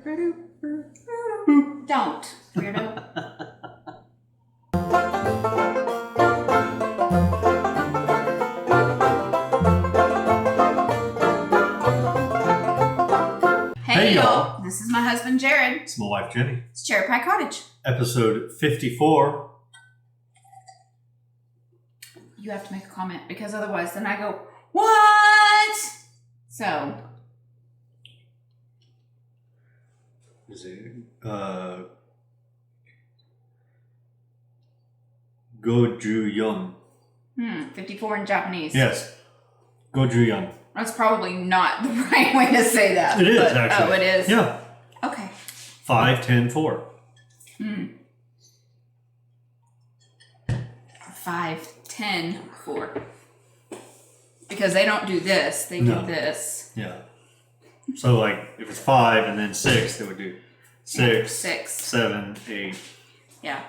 Don't, weirdo. Hey y'all. This is my husband Jared. It's my wife Jennie. It's CherryPieCottage. Episode 54. You have to make a comment because otherwise then I go, what? So. Is it Goju-yeon? 54 in Japanese. Yes. Goju-yeon. That's probably not the right way to say that. It is, actually. Oh, it is? Yeah. Okay. 5, 10, 4. 5, 10, 4. Because they don't do this. They do this. Yeah. So, like, if it's 5 and then 6, they would do 6, 7, 8. Yeah.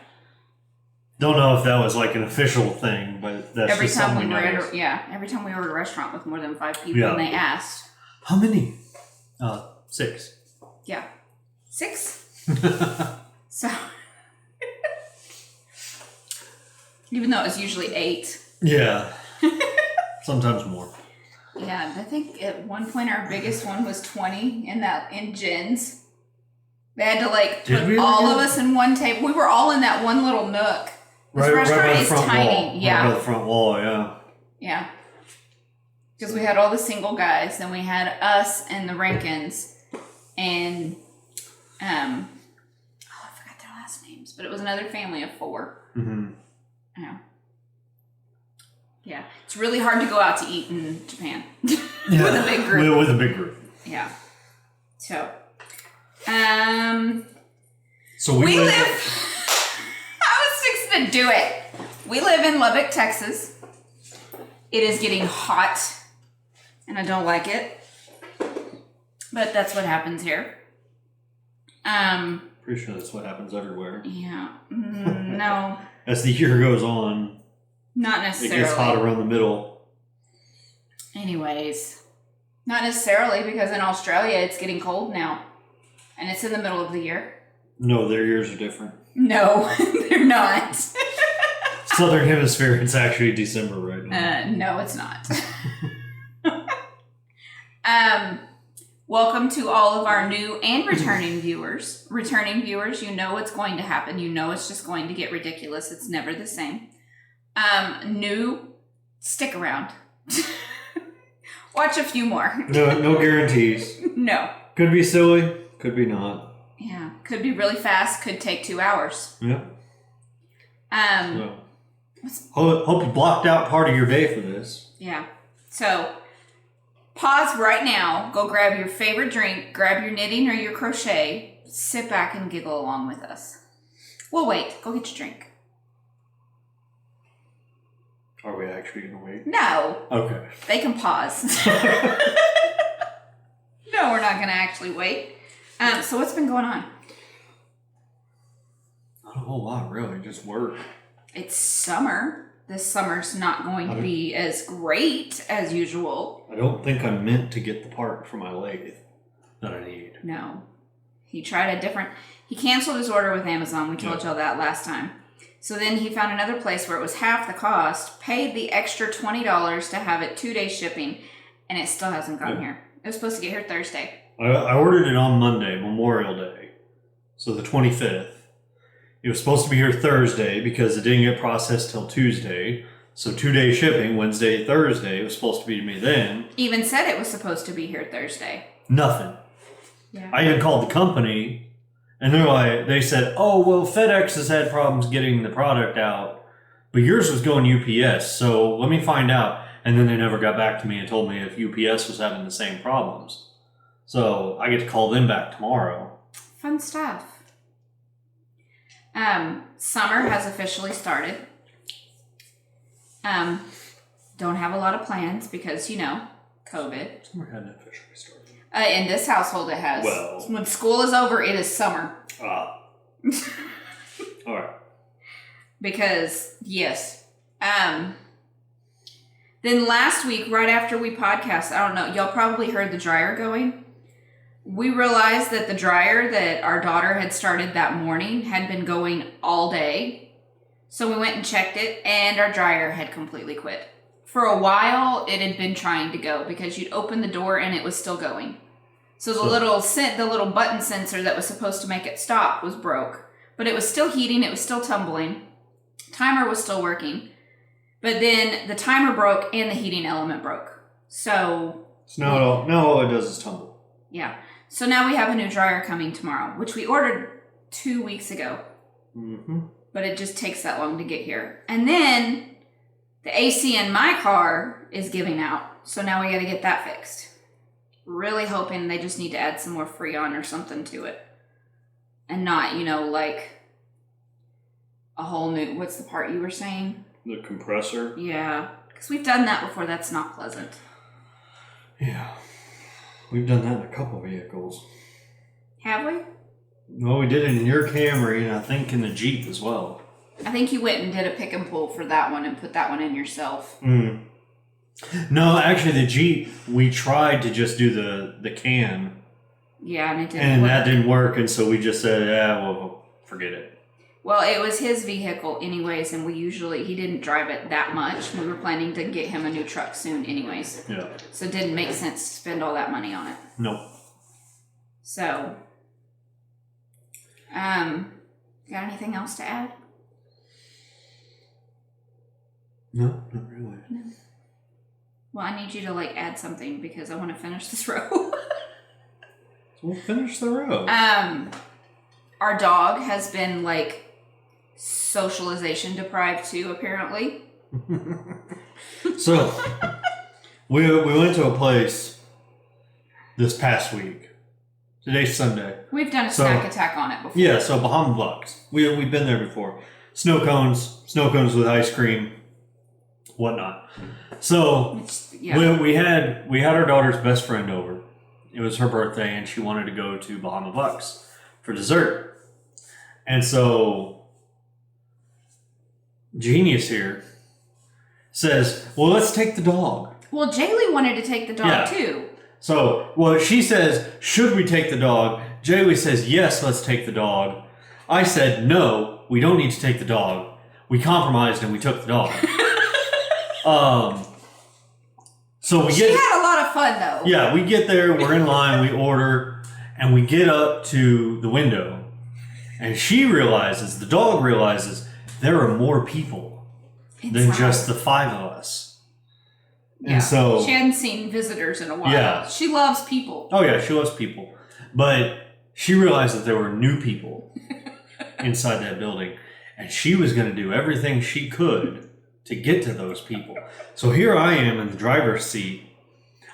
Don't know if that was like an official thing, but that's every just time something we were noticed. every time we were at a restaurant with more than 5 people and they asked. How many? 6. Yeah. 6? So even though it was usually 8. Yeah. Sometimes more. Yeah, I think at one point our biggest one was 20 in Jen's. They had to put all of us in one table. We were all in that one little nook. This restaurant is tiny. Wall. Yeah. Right by the front wall, yeah. Yeah. Because we had all the single guys, then we had us and the Rankins, and I forgot their last names, but it was another family of 4. Mm-hmm. Yeah. Yeah. It's really hard to go out to eat in Japan with a big group. With a big group. Yeah. So we live. I was fixing to do it. We live in Lubbock, Texas. It is getting hot, and I don't like it. But that's what happens here. Pretty sure that's what happens everywhere. Yeah. No. As the year goes on, not necessarily. It gets hot around the middle. Anyways, not necessarily because in Australia it's getting cold now, and it's in the middle of the year. No, their years are different. No, they're not. Southern Hemisphere, it's actually December right now. No, it's not. Welcome to all of our new and returning viewers. Returning viewers, you know what's going to happen. You know it's just going to get ridiculous. It's never the same. New, stick around. Watch a few more. No guarantees. No. Could be silly, could be not. Yeah, could be really fast, could take 2 hours. Yeah. Hope you blocked out part of your day for this. Yeah. So, pause right now, go grab your favorite drink, grab your knitting or your crochet, sit back and giggle along with us. We'll wait. Go get your drink. Are we actually going to wait? No. Okay. They can pause. No, we're not going to actually wait. So what's been going on? Not a whole lot, really. Just work. It's summer. This summer's not going to be as great as usual. I don't think I'm meant to get the part for my lathe that I need. No. He tried he canceled his order with Amazon. We told y'all that last time. So then he found another place where it was half the cost, paid the extra $20 to have it 2-day shipping, and it still hasn't gotten here. It was supposed to get here Thursday. I ordered it on Monday, Memorial Day, so the 25th. It was supposed to be here Thursday because it didn't get processed till Tuesday. So 2-day shipping, Wednesday, Thursday. It was supposed to be to me then. Even said it was supposed to be here Thursday. Nothing. Yeah. I even called the company, and they said, oh, well, FedEx has had problems getting the product out, but yours was going UPS, so let me find out. And then they never got back to me and told me if UPS was having the same problems. So I get to call them back tomorrow. Fun stuff. Summer has officially started. Don't have a lot of plans because, COVID. Summer hadn't officially started. In this household it has. Well. When school is over, it is summer. All right. Because, yes. Then last week, right after we podcast, I don't know, y'all probably heard the dryer going. we realized that the dryer that our daughter had started that morning had been going all day. So we went and checked it, and our dryer had completely quit. For a while, it had been trying to go because you'd open the door and it was still going. So the little button sensor that was supposed to make it stop was broke. But it was still heating, it was still tumbling. Timer was still working. But then the timer broke and the heating element broke. So now all it does is tumble. Yeah. So now we have a new dryer coming tomorrow, which we ordered 2 weeks ago. Mm-hmm. But it just takes that long to get here. And then the AC in my car is giving out. So now we got to get that fixed. Really hoping they just need to add some more Freon or something to it. And not, like a whole new, what's the part you were saying? The compressor? Yeah. Because we've done that before. That's not pleasant. Yeah. We've done that in a couple vehicles. Have we? Well, we did it in your Camry, and I think in the Jeep as well. I think you went and did a pick and pull for that one and put that one in yourself. Mm. No, actually, the Jeep, we tried to just do the can. Yeah, and it didn't work. And that didn't work, and so we just said, well, forget it. Well, it was his vehicle anyways, and he didn't drive it that much. We were planning to get him a new truck soon anyways. Yeah. So it didn't make sense to spend all that money on it. Nope. So, got anything else to add? No, not really. No. Well, I need you to add something because I want to finish this row. We'll finish the row. Our dog has been socialization deprived too, apparently. So we went to a place this past week. Today's Sunday. We've done a snack attack on it before. Yeah, so Bahama Bucks. We've been there before. Snow cones with ice cream, whatnot. So we had our daughter's best friend over. It was her birthday, and she wanted to go to Bahama Bucks for dessert. And so Genius here says, well, let's take the dog. Well, Jaylee wanted to take the dog too. So, she says, should we take the dog? Jaylee says, yes, let's take the dog. I said, no, we don't need to take the dog. We compromised and we took the dog. She had a lot of fun though. Yeah, we get there, we're in line, we order, and we get up to the window. And the dog realizes, there are more people than just the 5 of us. Yeah. And so she hadn't seen visitors in a while. Yeah. She loves people. Oh yeah, she loves people. But she realized that there were new people inside that building. And she was going to do everything she could to get to those people. So here I am in the driver's seat.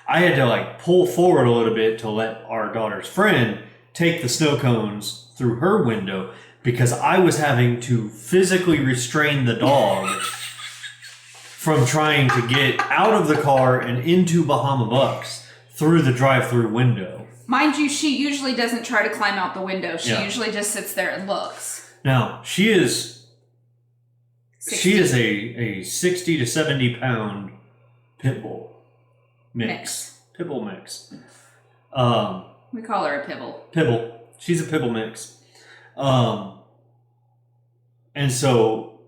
I had to pull forward a little bit to let our daughter's friend take the snow cones through her window because I was having to physically restrain the dog from trying to get out of the car and into Bahama Bucks through the drive-through window. Mind you, she usually doesn't try to climb out the window. She usually just sits there and looks. Now, she is a 60 to 70 pound pit bull mix. Pit bull mix. We call her a pibble. Pibble. She's a pibble mix. And so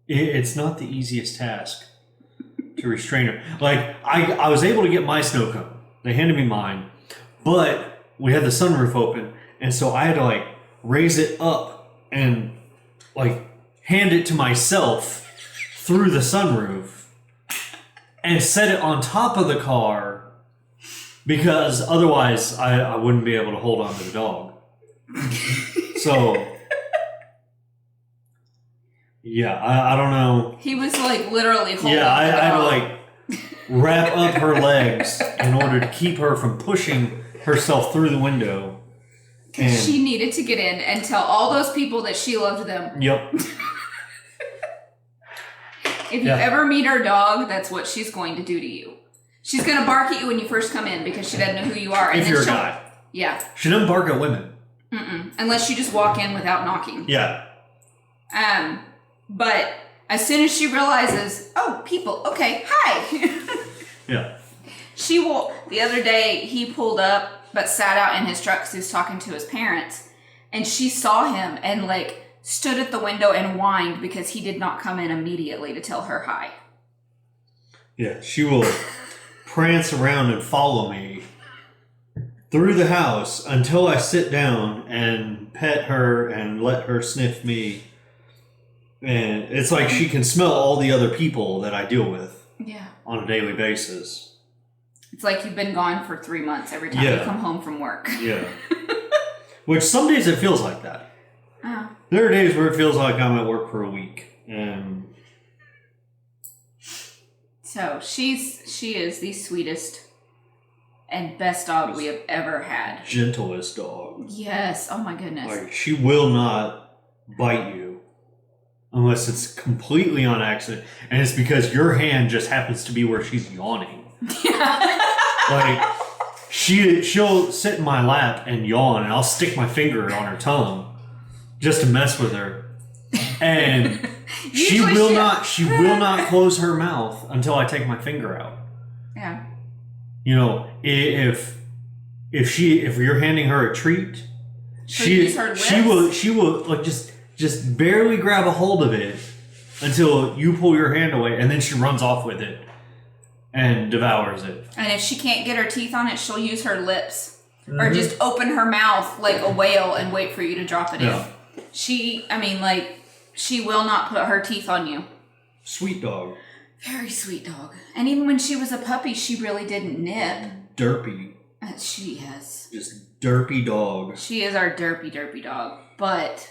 it's not the easiest task to restrain her. I was able to get my snow cone. They handed me mine, but we had the sunroof open, and so I had to raise it up and hand it to myself through the sunroof and set it on top of the car because otherwise I wouldn't be able to hold on to the dog. So, yeah, I don't know. He was literally holding I the dog. had to wrap up her legs in order to keep her from pushing herself through the window. Because she needed to get in and tell all those people that she loved them. Yep. If you ever meet our dog, that's what she's going to do to you. She's going to bark at you when you first come in because she doesn't know who you are. If you're a guy. Yeah. She doesn't bark at women. Unless you just walk in without knocking. Yeah. But as soon as she realizes, oh, people, okay, hi. Yeah. She will. The other day, he pulled up, but sat out in his truck because he was talking to his parents. And she saw him and, like, stood at the window and whined because he did not come in immediately to tell her hi. Yeah, she will prance around and follow me through the house until I sit down and pet her and let her sniff me. And it's like she can smell all the other people that I deal with on a daily basis. It's like you've been gone for 3 months every time you come home from work. Yeah. Which some days it feels like that. Oh. There are days where it feels like I'm at work for a week. And so she is the sweetest and best dog we have ever had. Gentlest dog. Yes. Oh my goodness. Like, she will not bite you unless it's completely on accident. And it's because your hand just happens to be where she's yawning. Yeah. Like, she'll sit in my lap and yawn, and I'll stick my finger on her tongue just to mess with her. And she will not close her mouth until I take my finger out. Yeah. You know, if you're handing her a treat, she will like just barely grab a hold of it until you pull your hand away, and then she runs off with it and devours it. And if she can't get her teeth on it, she'll use her lips or just open her mouth like a whale and wait for you to drop it in. She will not put her teeth on you. Sweet dog. Very sweet dog. And even when she was a puppy, she really didn't nip. Derpy. She has. Just derpy dog. She is our derpy dog. But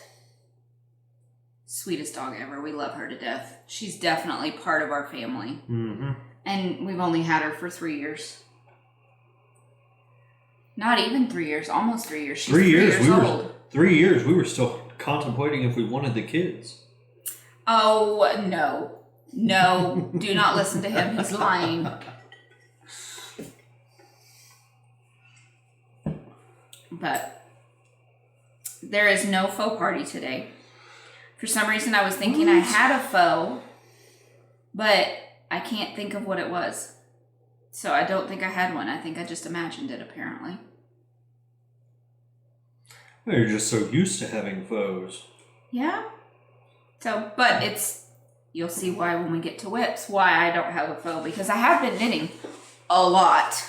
sweetest dog ever. We love her to death. She's definitely part of our family. Mm-hmm. And we've only had her for 3 years. Not even 3 years. Almost 3 years. She's 3 years old. 3 years. We were still contemplating if we wanted the kids. Oh, no. No. Do not listen to him. He's lying. But there is no faux party today. For some reason, I was thinking I had a faux, but I can't think of what it was. So I don't think I had one. I think I just imagined it, apparently. Well, you're just so used to having faux. Yeah. So, but you'll see why when we get to whips, why I don't have a faux, because I have been knitting a lot.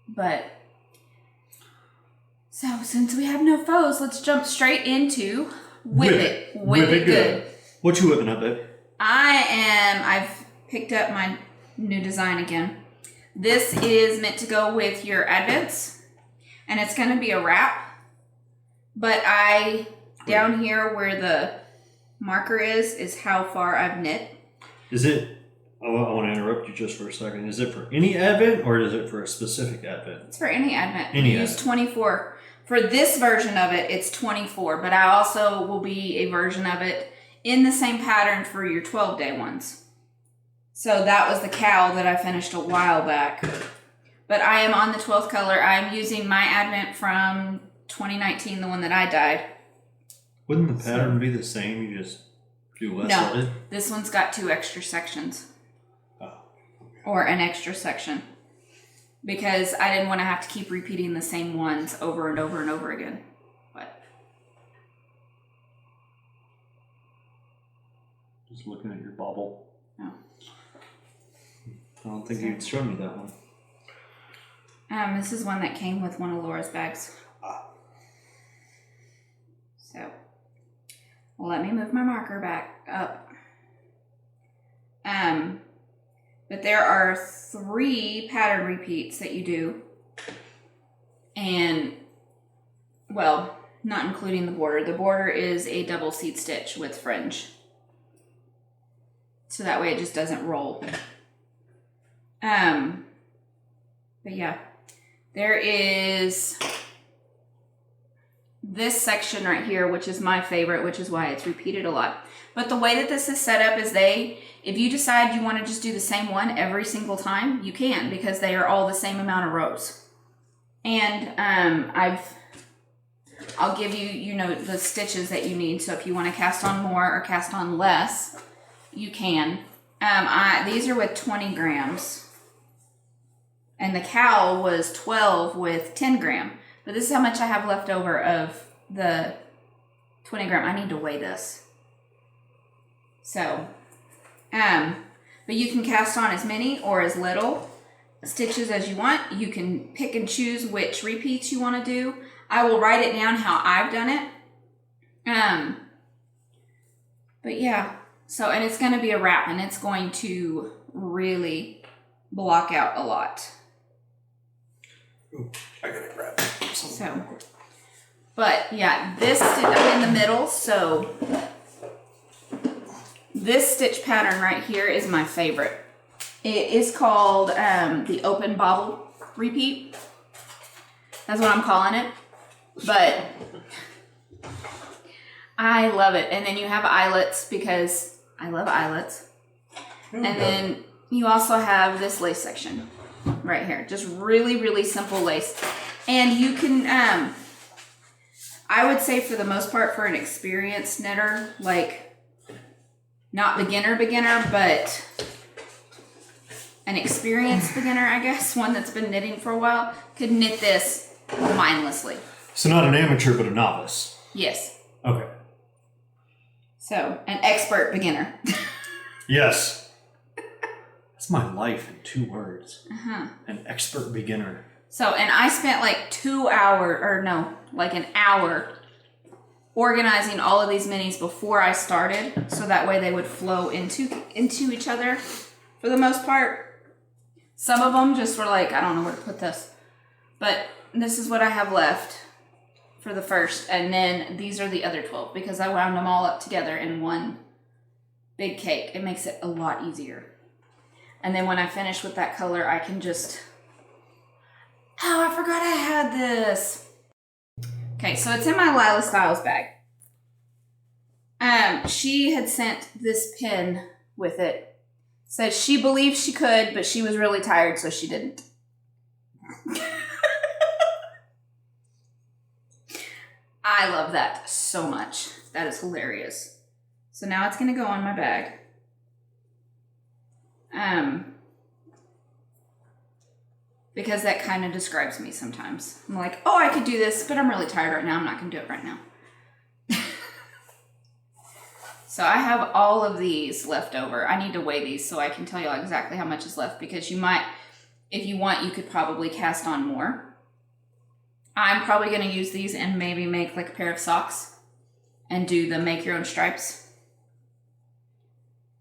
But, so since we have no faux, let's jump straight into Whip It. Whip It Good. What you whipping up, babe? I've picked up my new design again. This is meant to go with your Advents, and it's going to be a wrap. But down here where the marker is how far I've knit. Is it, I want to interrupt you just for a second. Is it for any Advent or is it for a specific Advent? It's for any Advent. Any Use 24. For this version of it, it's 24, but I also will be a version of it in the same pattern for your 12-day ones. So that was the cow that I finished a while back. But I am on the 12th color. I'm using my Advent from 2019, the one that I dyed. Wouldn't the pattern be the same? You just do less on it? No, this one's got 2 extra sections. Oh. Okay. Or an extra section. Because I didn't want to have to keep repeating the same ones over and over and over again. But just looking at your bauble. Oh. I don't think you'd show me that one. This is one that came with one of Laura's bags. So, let me move my marker back up. But there are 3 pattern repeats that you do. And, well, not including the border. The border is a double seat stitch with fringe. So that way it just doesn't roll. But yeah, there is this section right here, which is my favorite, which is why it's repeated a lot. But the way that this is set up is if you decide you want to just do the same one every single time, you can, because they are all the same amount of rows. And I'll give you, the stitches that you need. So if you want to cast on more or cast on less, you can. These are with 20 grams. And the cowl was 12 with 10 gram. But this is how much I have left over of the 20 gram. I need to weigh this. So, but you can cast on as many or as little stitches as you want. You can pick and choose which repeats you want to do. I will write it down how I've done it. But yeah, so, and it's going to be a wrap, and it's going to really block out a lot. Ooh, I gotta grab something. So, but yeah, this, I'm in the middle, so this stitch pattern right here is my favorite. It is called the open bobble repeat. That's what I'm calling it. But I love it. And then you have eyelets because I love eyelets. And then you also have this lace section right here. Just really, really simple lace. And you can, I would say for the most part for an experienced knitter, like not beginner, but an experienced beginner, I guess, one that's been knitting for a while, could knit this mindlessly. So not an amateur, but a novice. Yes. Okay. So, an expert beginner. Yes. That's my life in 2 words. An expert beginner. So, and I spent like 2 hours, or no, like an hour organizing all of these minis before I started, so that way they would flow into each other for the most part. Some of them just were like, I don't know where to put this. But this is what I have left for the first, and then these are the other 12 because I wound them all up together in one big cake. It makes it a lot easier. And then when I finish with that color, I can just, oh, I forgot I had this. Okay, so it's in my Lila Styles bag. She had sent this pin with it. Says she believed she could, but she was really tired, so she didn't. I love that so much. That is hilarious. So now it's going to go on my bag. Because that kind of describes me sometimes. I'm like, oh, I could do this, but I'm really tired right now. I'm not going to do it right now. So I have all of these left over. I need to weigh these so I can tell you exactly how much is left, because you might, if you want, you could probably cast on more. I'm probably going to use these and maybe make like a pair of socks and do the make your own stripes.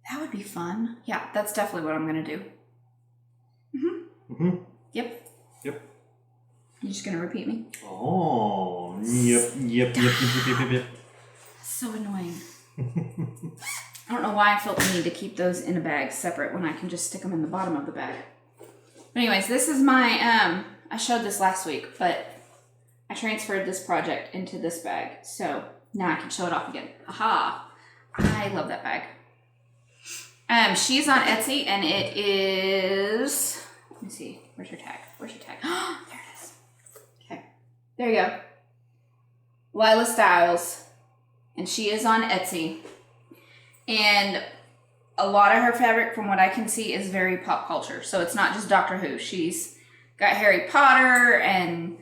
That would be fun. Yeah, that's definitely what I'm going to do. Yep. You just going to repeat me? Oh, yep. So annoying. I don't know why I felt the need to keep those in a bag separate when I can just stick them in the bottom of the bag. But anyways, this is my, I showed this last week, but I transferred this project into this bag, so now I can show it off again. Aha! I love that bag. She's on Etsy, and it is, let me see, where's your tag? There it is. Okay, there you go. Lila Styles, and she is on Etsy. And a lot of her fabric, from what I can see, is very pop culture. So it's not just Doctor Who. She's got Harry Potter and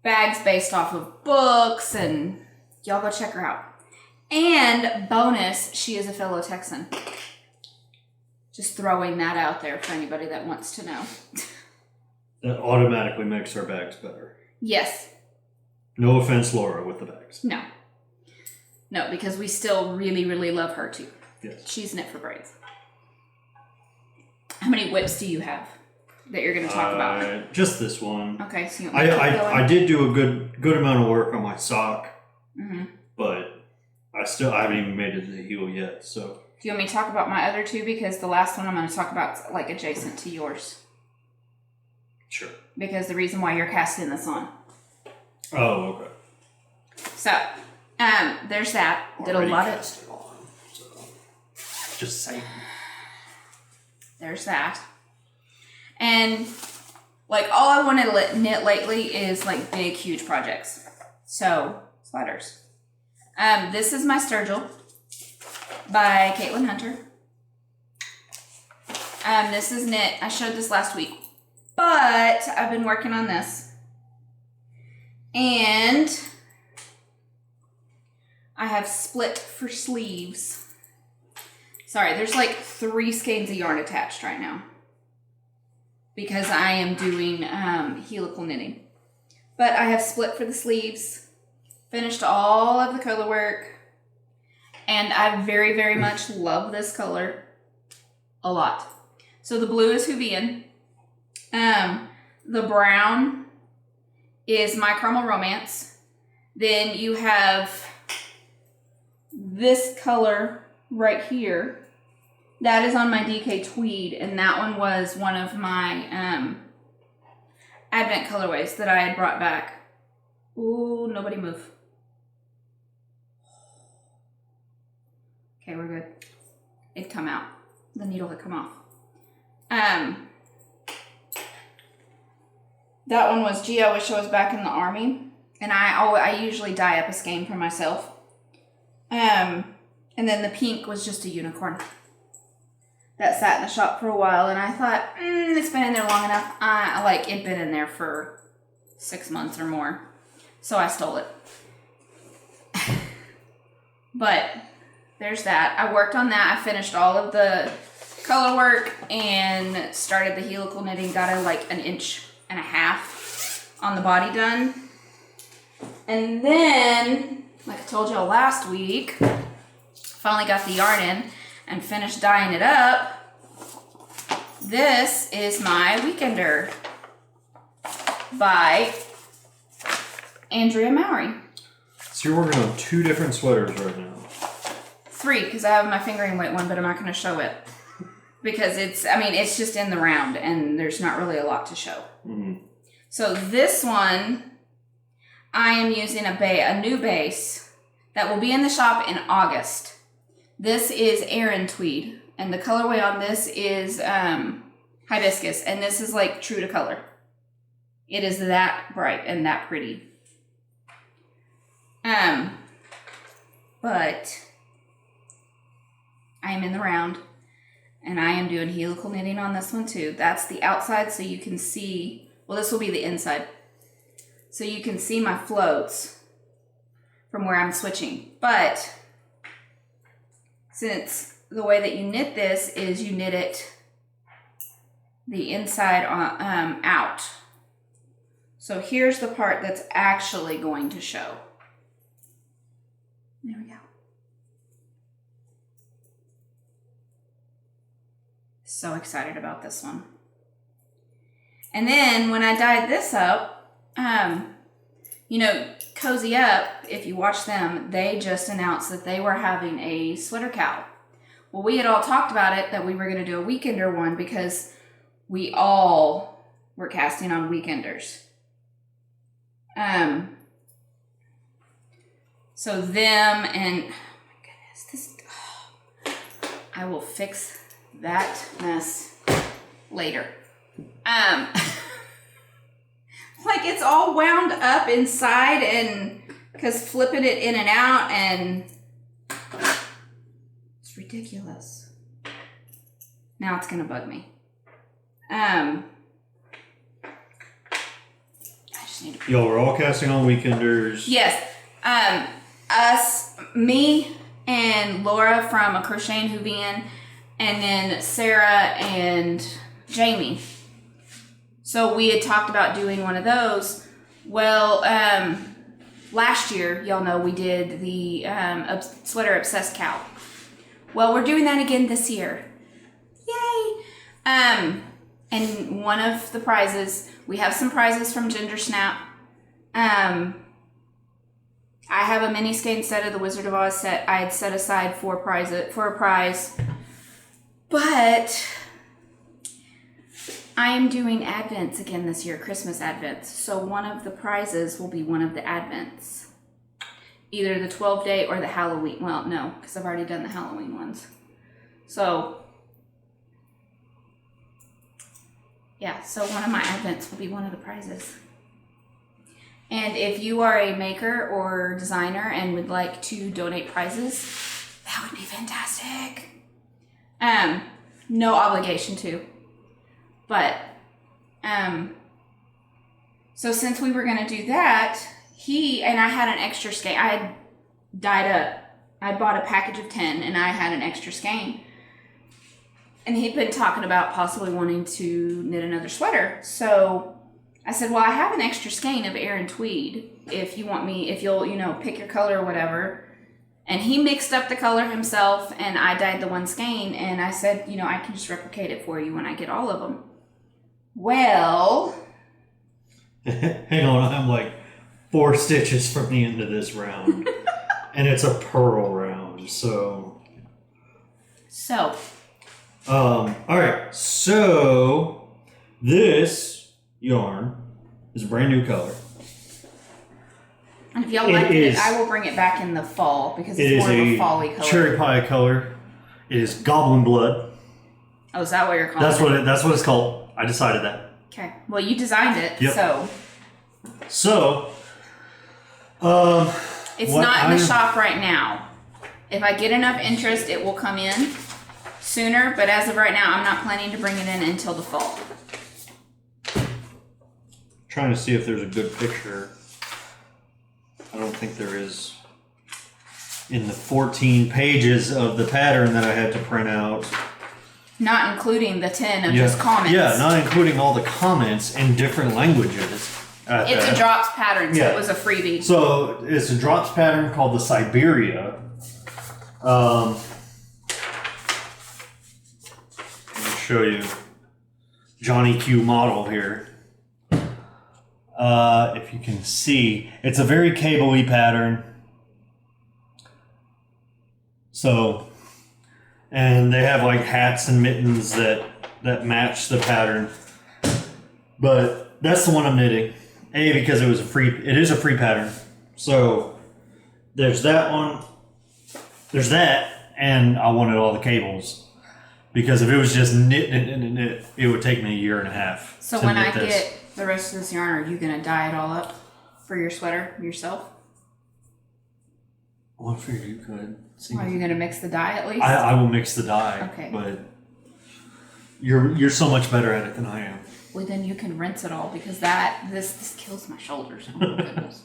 bags based off of books, and y'all go check her out. And bonus, she is a fellow Texan. Just throwing that out there for anybody that wants to know. That automatically makes our bags better. Yes. No offense, Laura, with the bags. No, because we still really, really love her too. Yes. She's knit for braids. How many whips do you have that you're going to talk about? Just this one. Okay, so you I did do a good amount of work on my sock, but I haven't even made it to the heel yet. So do you want me to talk about my other two, because the last one I'm going to talk about is like adjacent to yours? Sure. Because the reason why you're casting this on. Oh, okay. So, there's that. Did a lot of. On, so. Just saying. There's that. And like all I want to knit lately is like big, huge projects. So, sweaters. This is my Sturgill by Caitlin Hunter. This is knit. I showed this last week, but I've been working on this. And I have split for sleeves. Sorry, there's like 3 skeins of yarn attached right now because I am doing helical knitting. But I have split for the sleeves, finished all of the color work, and I very, very much love this color a lot. So the blue is Hoovian. The brown is My Caramel Romance. Then you have this color right here. That is on my DK Tweed, and that one was one of my Advent colorways that I had brought back. Ooh, nobody move. Okay, we're good. It'd come out. The needle had come off. That one was, gee, I wish I was back in the army. And I usually dye up a skein for myself. And then the pink was just a unicorn that sat in the shop for a while, and I thought, it's been in there long enough. It'd been in there for 6 months or more, so I stole it. But there's that. I worked on that. I finished all of the color work and started the helical knitting. Got an inch and a half on the body done. And then, like I told y'all last week, finally got the yarn in and finished dyeing it up. This is my Weekender by Andrea Mowry. So you're working on 2 different sweaters right now. 3, because I have my fingering weight one, but I'm not going to show it. Because it's just in the round, and there's not really a lot to show. Mm-hmm. So this one, I am using a new base that will be in the shop in August. This is Aran Tweed, and the colorway on this is Hibiscus, and this is like true to color. It is that bright and that pretty. But I am in the round, and I am doing helical knitting on this one too. That's the outside, so you can see, well, this will be the inside. So you can see my floats from where I'm switching. But since the way that you knit this is you knit it the inside out. So here's the part that's actually going to show. There we go. So excited about this one. And then when I dyed this up, Cozy Up, if you watch them, they just announced that they were having a sweater cow. Well, we had all talked about it, that we were going to do a Weekender one because we all were casting on Weekenders. So them and, oh my goodness, I will fix that mess later. It's all wound up inside, and because flipping it in and out, and it's ridiculous. Now it's gonna bug me. I just need to. Y'all were all casting on Weekenders. Yes. Me and Laura from A Crochet in Hoovian, and then Sarah and Jamie. So we had talked about doing one of those. Well, last year, y'all know we did the Sweater Obsessed Cow. Well, we're doing that again this year. Yay! And one of the prizes, we have some prizes from Ginger Snap. I have a mini skein set of the Wizard of Oz set I had set aside for a prize. But I am doing Advents again this year, Christmas Advents. So one of the prizes will be one of the Advents. Either the 12-day or the Halloween. Well, no, because I've already done the Halloween ones. So, yeah, so one of my Advents will be one of the prizes. And if you are a maker or designer and would like to donate prizes, that would be fantastic. no obligation to. But, so since we were going to do that, I had an extra skein. I had I bought a package of 10 and I had an extra skein. And he'd been talking about possibly wanting to knit another sweater. So I said, well, I have an extra skein of Aran tweed. If you'll, pick your color or whatever. And he mixed up the color himself and I dyed the one skein. And I said, I can just replicate it for you when I get all of them. Well. Hang on, I'm like 4 stitches from the end of this round. And it's a purl round, so. All right, so this yarn is a brand new color. And if y'all like it, I will bring it back in the fall because it's more of a fall-y color. Cherry pie color. It is goblin blood. Oh, is that what you're calling it? That's what it's called. I decided that. Okay. Well, you designed it, yep. So. It's not in the shop right now. If I get enough interest, it will come in sooner. But as of right now, I'm not planning to bring it in until the fall. Trying to see if there's a good picture. I don't think there is. In the 14 pages of the pattern that I had to print out. Not including the 10 of just comments. Yeah, not including all the comments in different languages. It's a drops pattern, so it was a freebie. So it's a drops pattern called the Siberia. Let me show you Johnny Q model here. If you can see, it's a very cable-y pattern. So, and they have like hats and mittens that match the pattern. But that's the one I'm knitting. Because it is a free pattern. So there's that one. There's that, and I wanted all the cables. Because if it was just knit, it would take me a year and a half. So when I get the rest of this yarn, are you going to dye it all up for your sweater yourself? Well, I figured you could. Are you going to mix the dye at least? I will mix the dye. Okay. But you're so much better at it than I am. Well, then you can rinse it all because this kills my shoulders. Oh my goodness.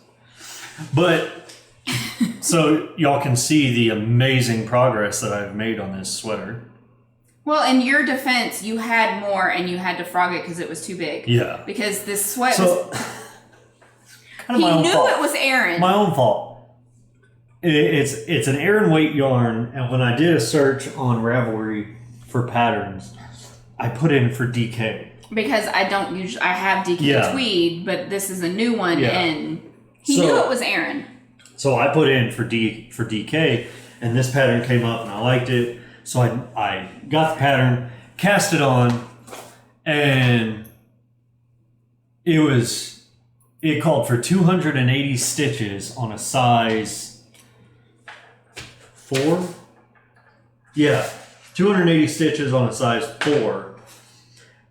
But so y'all can see the amazing progress that I've made on this sweater. Well, in your defense, you had more and you had to frog it because it was too big. Yeah. Because this sweat was kind of my own fault. He knew it was Aran. My own fault. It's an Aran weight yarn, and when I did a search on Ravelry for patterns, I put in for DK. Because I have DK tweed, but this is a new one, and he knew it was Aran. So I put in for DK, and this pattern came up, and I liked it. So I got the pattern, cast it on, and it called for 280 stitches on a size 4. Yeah, 280 stitches on a size 4.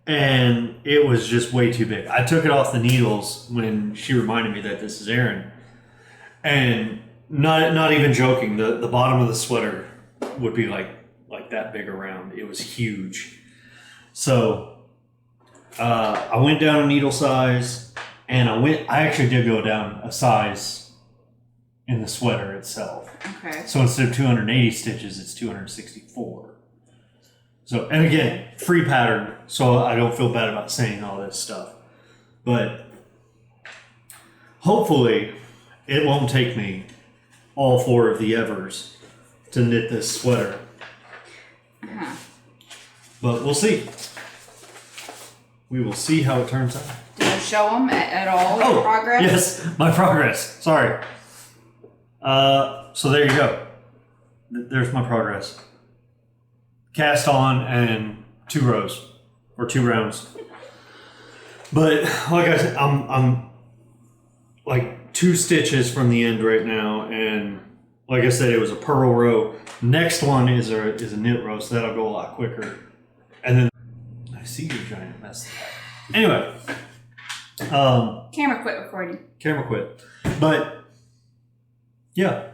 And it was just way too big. I took it off the needles when she reminded me that this is Aran. And not even joking, the bottom of the sweater would be like that big around. It was huge. So I went down a needle size, and I actually did go down a size in the sweater itself. Okay. So instead of 280 stitches, it's 264. So, and again, free pattern, so I don't feel bad about saying all this stuff. But hopefully it won't take me all 4 of the evers to knit this sweater. Uh-huh. But we'll see. We will see how it turns out. Did you show them at all your progress? Yes, my progress. Sorry. So there you go. There's my progress. Cast on and 2 rows or 2 rounds. But like I said, I'm like 2 stitches from the end right now, and like I said, it was a purl row. Next one is a knit row, so that'll go a lot quicker. And then I see your giant mess. Anyway, camera quit recording. Camera quit, but yeah,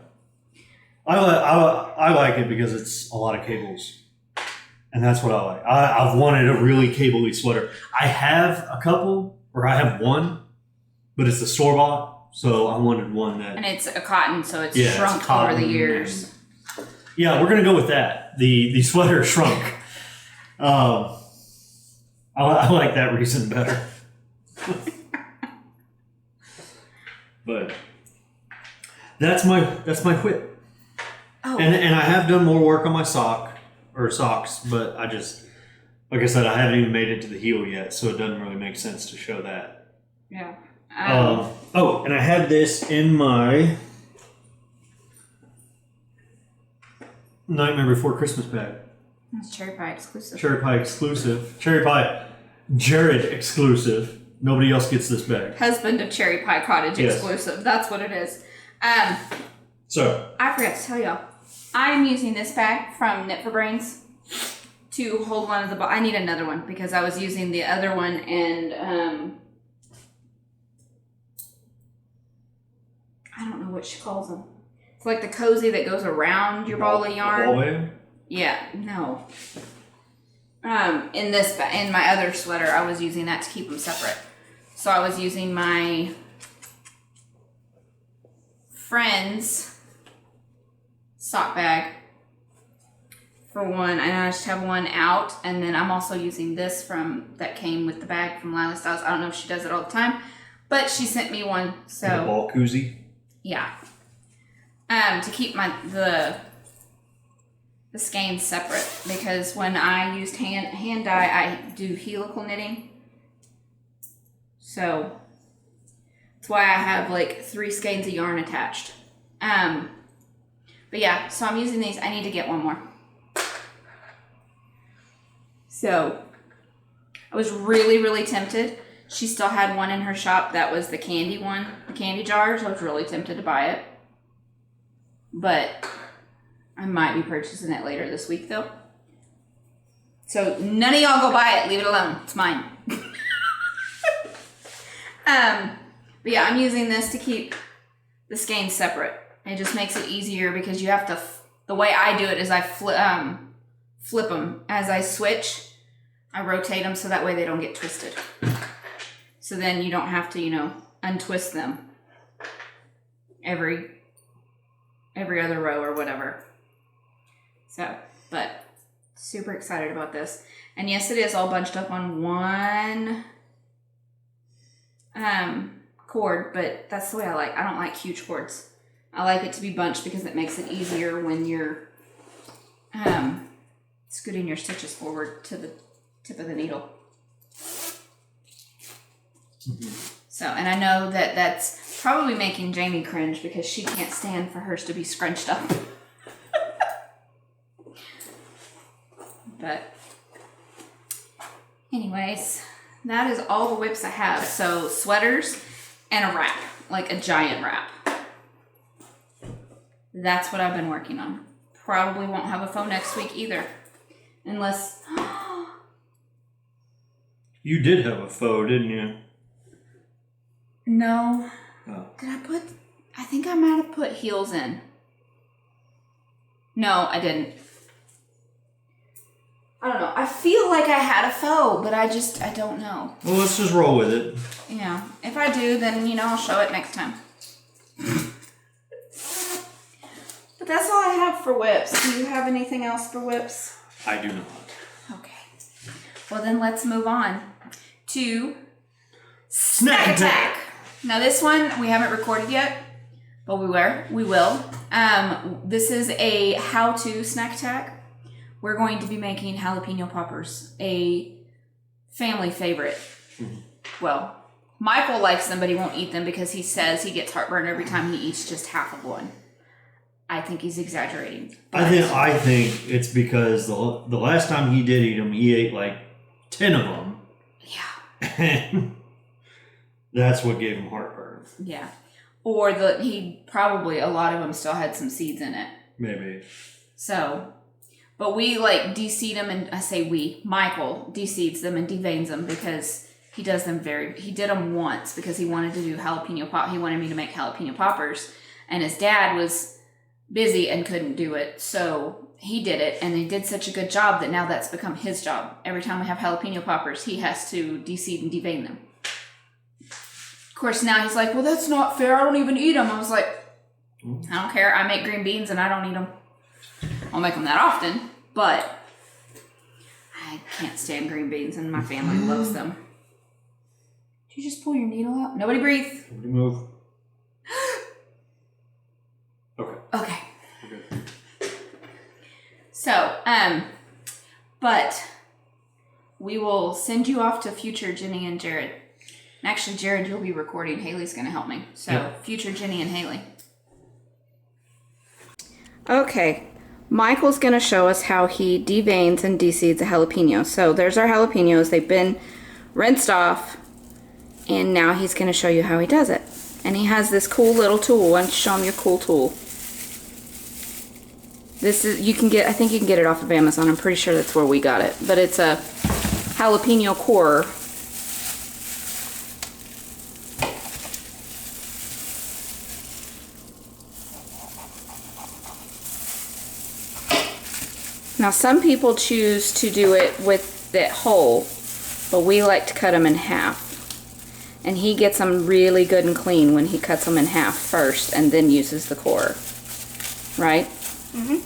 I like it because it's a lot of cables. And that's what I like. I've wanted a really cable-y sweater. I have a couple, or I have one, but it's the store-bought. So I wanted one that... And it's a cotton, so it's Yeah, shrunk it's cotton over the years. Yeah, we're going to go with that. The sweater shrunk. I like that reason better. But that's my whip. Oh. And I have done more work on my socks, but I just, like I said, I haven't even made it to the heel yet, so it doesn't really make sense to show that. Yeah. Oh, and I had this in my Nightmare Before Christmas bag. It's Cherry Pie exclusive. Cherry Pie exclusive. Cherry Pie Jared exclusive. Nobody else gets this bag. Husband of CherryPieCottage exclusive. That's what it is. So I forgot to tell y'all. I'm using this bag from Knit for Brains to hold one of the I need another one because I was using the other one and I don't know what she calls them. It's like the cozy that goes around your ball of yarn. Ball bag? Yeah, no. In my other sweater, I was using that to keep them separate. So I was using my friend's sock bag for one, and I just have one out, and then I'm also using this that came with the bag from Lila Styles. I don't know if she does it all the time, but she sent me one. So the ball koozie. Yeah. To keep the skeins separate, because when I used hand dye, I do helical knitting. So that's why I have like 3 skeins of yarn attached. But yeah, so I'm using these. I need to get one more. So I was really, really tempted. She still had one in her shop that was the candy one, the candy jars. I was really tempted to buy it. But I might be purchasing it later this week though. So none of y'all go buy it. Leave it alone. It's mine. But yeah, I'm using this to keep the skeins separate. It just makes it easier because you have to, the way I do it is I flip them as I switch. I rotate them so that way they don't get twisted. So then you don't have to, untwist them every other row or whatever. So, but super excited about this. And yes, it is all bunched up on one cord, but that's the way I like. I don't like huge cords. I like it to be bunched because it makes it easier when you're scooting your stitches forward to the tip of the needle. Mm-hmm. So, and I know that that's probably making Jamie cringe because she can't stand for hers to be scrunched up. But anyways, that is all the whips I have. So sweaters and a wrap, like a giant wrap. That's what I've been working on. Probably won't have a phone next week either. Unless... You did have a faux, didn't you? No. Oh. I think I might have put heels in. No, I didn't. I don't know. I feel like I had a faux, but I don't know. Well, let's just roll with it. Yeah. If I do, then, I'll show it next time. But that's all I have for whips. Do you have anything else for whips? I do not. Okay. Well, then let's move on to Snack Attack. Now, this one we haven't recorded yet, but we will. This is a how-to snack attack. We're going to be making jalapeno poppers, a family favorite. Mm-hmm. Well, Michael likes them, but he won't eat them because he says he gets heartburn every time he eats just half of one. I think he's exaggerating. I think it's because the last time he did eat them, he ate like 10 of them. Yeah. And that's what gave him heartburn. Yeah. Or a lot of them still had some seeds in it. Maybe. So, but we de-seed them, and I say Michael de-seeds them and deveins them because he does them he did them once because he wanted to do he wanted me to make jalapeno poppers, and his dad was busy and couldn't do it. So he did it, and he did such a good job that now that's become his job. Every time we have jalapeno poppers, he has to de-seed and devein them. Of course, now he's like, well, that's not fair. I don't even eat them. I was like, I don't care. I make green beans and I don't eat them. I'll make them that often, but I can't stand green beans, and my family loves them. Did you just pull your needle out? Nobody breathe. Nobody move. Okay. Okay. So, but we will send you off to future Jennie and Jared. And actually, Jared, you'll be recording. Haley's going to help me. So, yep. Future Jennie and Haley. Okay. Michael's going to show us how he deveins and de-seeds a jalapeno. So, there's our jalapenos. They've been rinsed off. And now he's going to show you how he does it. And he has this cool little tool. Why don't you show him your cool tool? This is, you can get, I think you can get it off of Amazon. I'm pretty sure that's where we got it. But it's a jalapeno corer. Now some people choose to do it with it whole, but we like to cut them in half. And he gets them really good and clean when he cuts them in half first and then uses the corer. Right? Mm-hmm.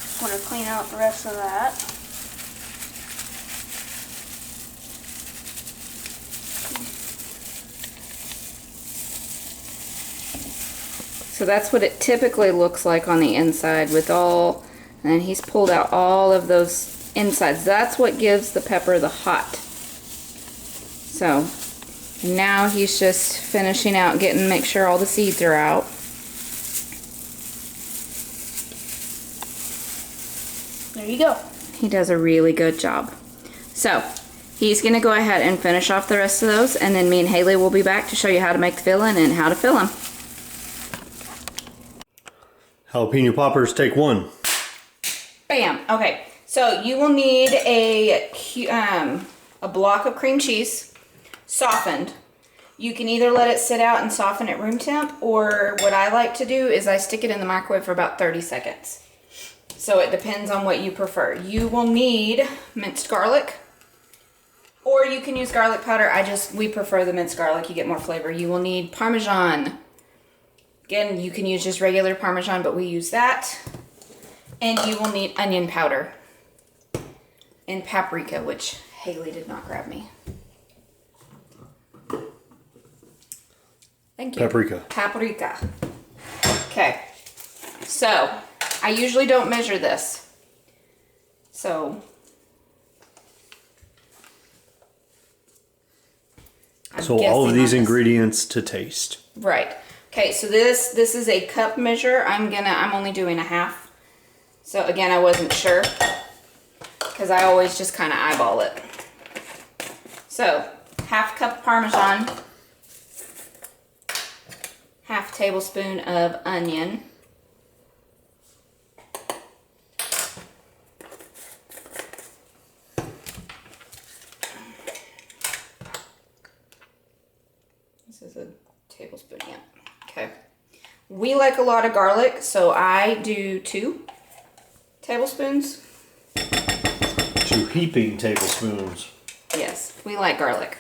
Just want to clean out the rest of that. So that's what it typically looks like on the inside with all, and he's pulled out all of those insides. That's what gives the pepper the hot. So now he's just finishing out make sure all the seeds are out. There you go. He does a really good job. So he's going to go ahead and finish off the rest of those, and then me and Haley will be back to show you how to make the filling and how to fill them. Jalapeno poppers, take one. Bam. Okay. So you will need a block of cream cheese, softened. You can either let it sit out and soften at room temp, or what I like to do is I stick it in the microwave for about 30 seconds. So it depends on what you prefer. You will need minced garlic, or you can use garlic powder. We prefer the minced garlic. You get more flavor. You will need Parmesan. Again, you can use just regular Parmesan, but we use that. And you will need onion powder and paprika, which Haley did not grab me. Thank you. Paprika. Okay. So, I usually don't measure this. So all of these ingredients to taste. Right. Okay, so this is a cup measure. I'm only doing a half. So again, I wasn't sure because I always just kind of eyeball it. So, half cup Parmesan, half tablespoon of onion, this is a tablespoon, yeah. Okay. We like a lot of garlic, so I do 2 tablespoons. 2 heaping tablespoons. Yes, we like garlic.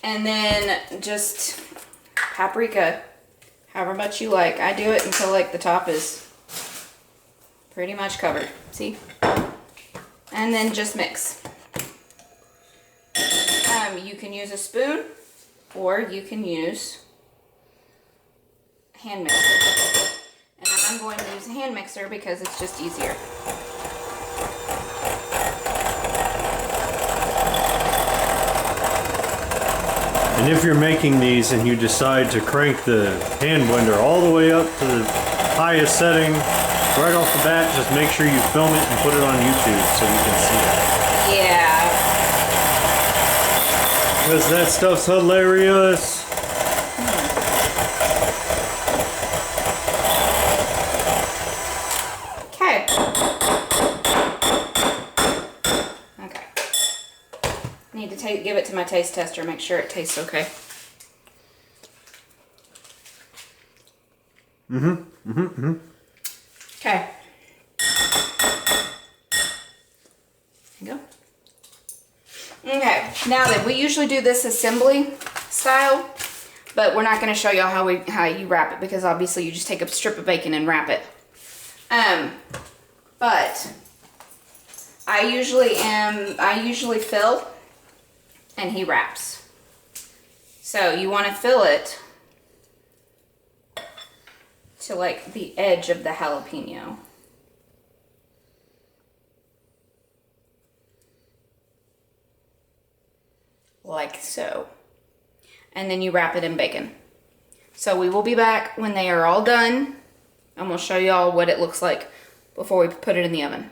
And then just paprika, however much you like. I do it until like the top is pretty much covered. See? And then just mix. You can use a spoon, or you can use a hand mixer. And I'm going to use a hand mixer because it's just easier. And if you're making these and you decide to crank the hand blender all the way up to the highest setting right off the bat, just make sure you film it and put it on YouTube so you can see it. Yeah. Because that stuff's hilarious. Need to give it to my taste tester, make sure it tastes okay. Okay. There you go. Okay, now then, we usually do this assembly style, but we're not going to show y'all how you wrap it, because obviously you just take a strip of bacon and wrap it. But I usually fill and he wraps. So you want to fill it to like the edge of the jalapeno. Like so. And then you wrap it in bacon. So we will be back when they are all done, and we'll show y'all what it looks like before we put it in the oven.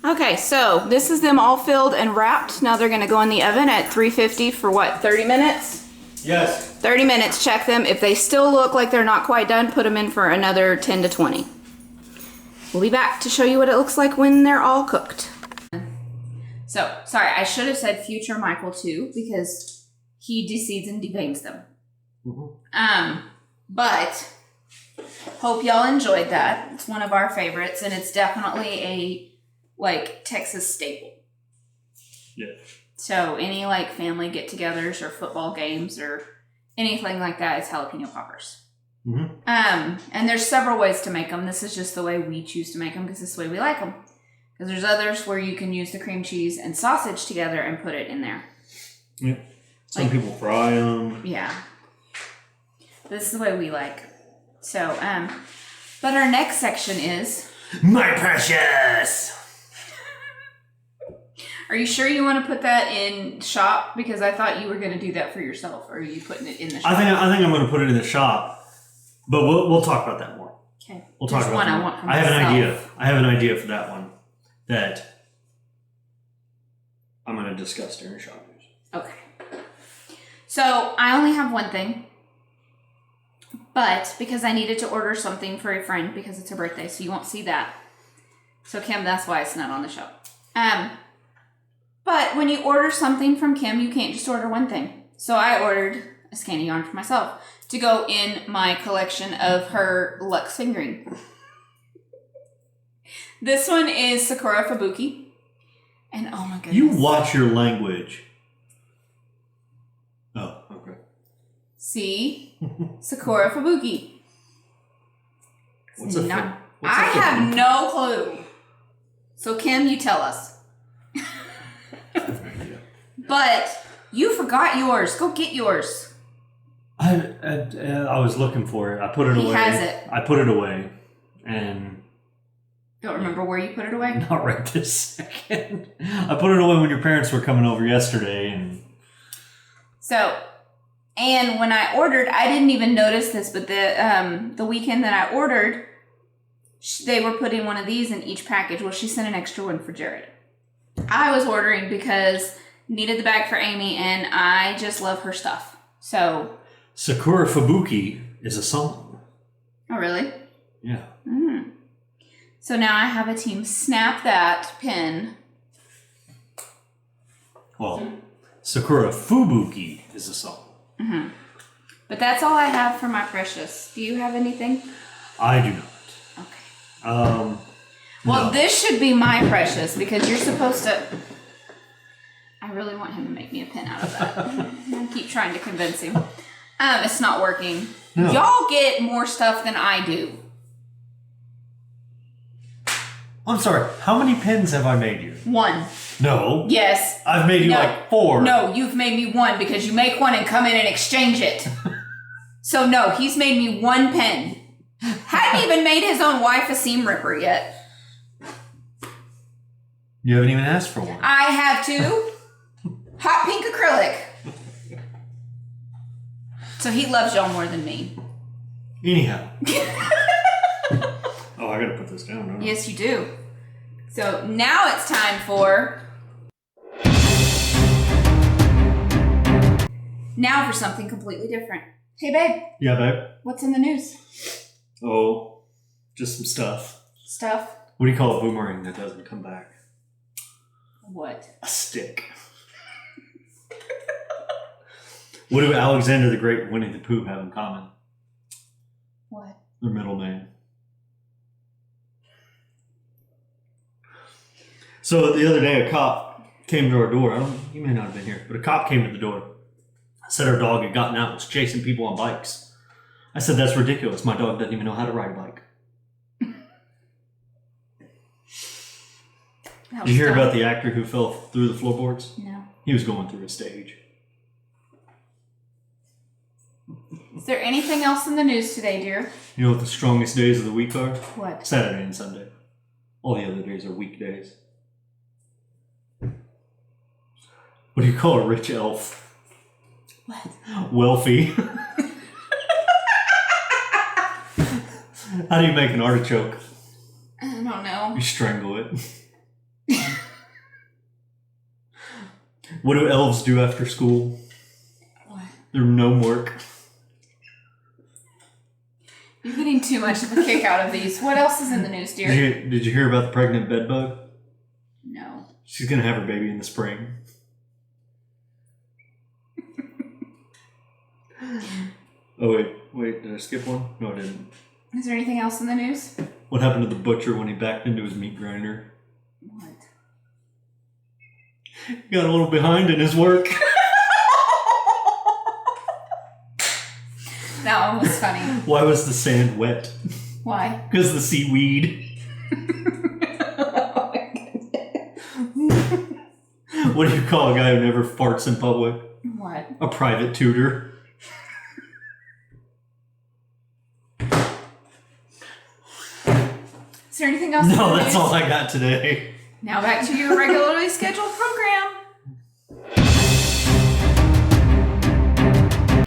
Okay, so this is them all filled and wrapped. Now they're gonna go in the oven at 350 for what, 30 minutes? Yes. 30 minutes, check them. If they still look like they're not quite done, put them in for another 10 to 20. We'll be back to show you what it looks like when they're all cooked. So, sorry, I should have said future Michael too, because he deseeds and deveins them. But hope y'all enjoyed that. It's one of our favorites, and it's definitely a like Texas staple. Yeah. So any like family get-togethers or football games or anything like that, it's jalapeno poppers. And there's several ways to make them. This is just the way we choose to make them because this is the way we like them. Because there's others where you can use the cream cheese and sausage together and put it in there. Yeah. Some people fry them. Yeah. This is the way we like. So, but our next section is... My precious! Are you sure you want to put that in shop? Because I thought you were going to do that for yourself. Or are you putting it in the shop? I think I'm going to put it in the shop, but we'll talk about that more. Okay. We'll talk about one that I more. want for I have an myself. idea. I have an idea for that one that I'm going to discuss during shop news. Okay. So I only have one thing, but because I needed to order something for a friend because it's her birthday, so you won't see that. So Kim, that's why it's not on the show. But when you order something from Kim, you can't just order one thing. So I ordered a skein of yarn for myself to go in my collection of her luxe fingering. This one is Sakura Fubuki. And oh my goodness. You watch your language. Oh, okay. See? Sakura Fubuki. What's a Not, what's I a have no clue. So Kim, you tell us. But you forgot yours. Go get yours. I was looking for it. I put it away. He has it. I put it away, and Don't remember where you put it away? not right this second. I put it away when your parents were coming over yesterday, and So, and when I ordered, I didn't even notice this, but the weekend that I ordered, they were putting one of these in each package. Well, she sent an extra one for Jared. I was ordering because needed the bag for Amy, and I just love her stuff. So, Sakura Fubuki is a song. oh really? Yeah. So now I have a team snap that pin. Well, Sakura Fubuki is a song. But that's all I have for my precious. Do you have anything? I do not. Okay. Well, No. this should be my precious because you're supposed to... I really want him to make me a pin out of that. I keep trying to convince him. It's not working. No. Y'all get more stuff than I do. I'm sorry. How many pins have I made you? One. No. Yes. I've made you No. like 4. No, you've made me one because you make one and come in and exchange it. So no, he's made me one pin. Hadn't even made his own wife a seam ripper yet. You haven't even asked for one. I have two. Hot pink acrylic. So he loves y'all more than me. Anyhow. Oh, I gotta put this down, don't I? Yes, you do. So now it's time for... Now for something completely different. Hey, babe. Yeah, babe. What's in the news? Oh, just some stuff. Stuff? What do you call a boomerang that doesn't come back? What? A stick. What do Alexander the Great and Winnie the Pooh have in common? Their middle name. So the other day, a cop came to our door. You may not have been here, but a cop came to the door. Said our dog had gotten out and was chasing people on bikes. I said, that's ridiculous. My dog doesn't even know how to ride a bike. Did you hear about the actor who fell through the floorboards? No. He was going through a stage. Is there anything else in the news today, dear? You know what the strongest days of the week are? What? Saturday and Sunday. All the other days are weekdays. What do you call a rich elf? What? Wealthy. How do you make an artichoke? I don't know. You strangle it. What do elves do after school? What? They're gnome work. You're getting too much of a kick out of these. What else is in the news, dear? Did you hear about the pregnant bedbug? No. She's going to have her baby in the spring. Oh, wait, did I skip one? No, I didn't. Is there anything else in the news? What happened to the butcher when he backed into his meat grinder? What? He got a little behind in his work. That one was funny. Why was the sand wet? Why? Because the seaweed. What do you call a guy who never farts in public? What? A private tutor. Is there anything else? No, that's all I got today. Now back to your regularly scheduled program.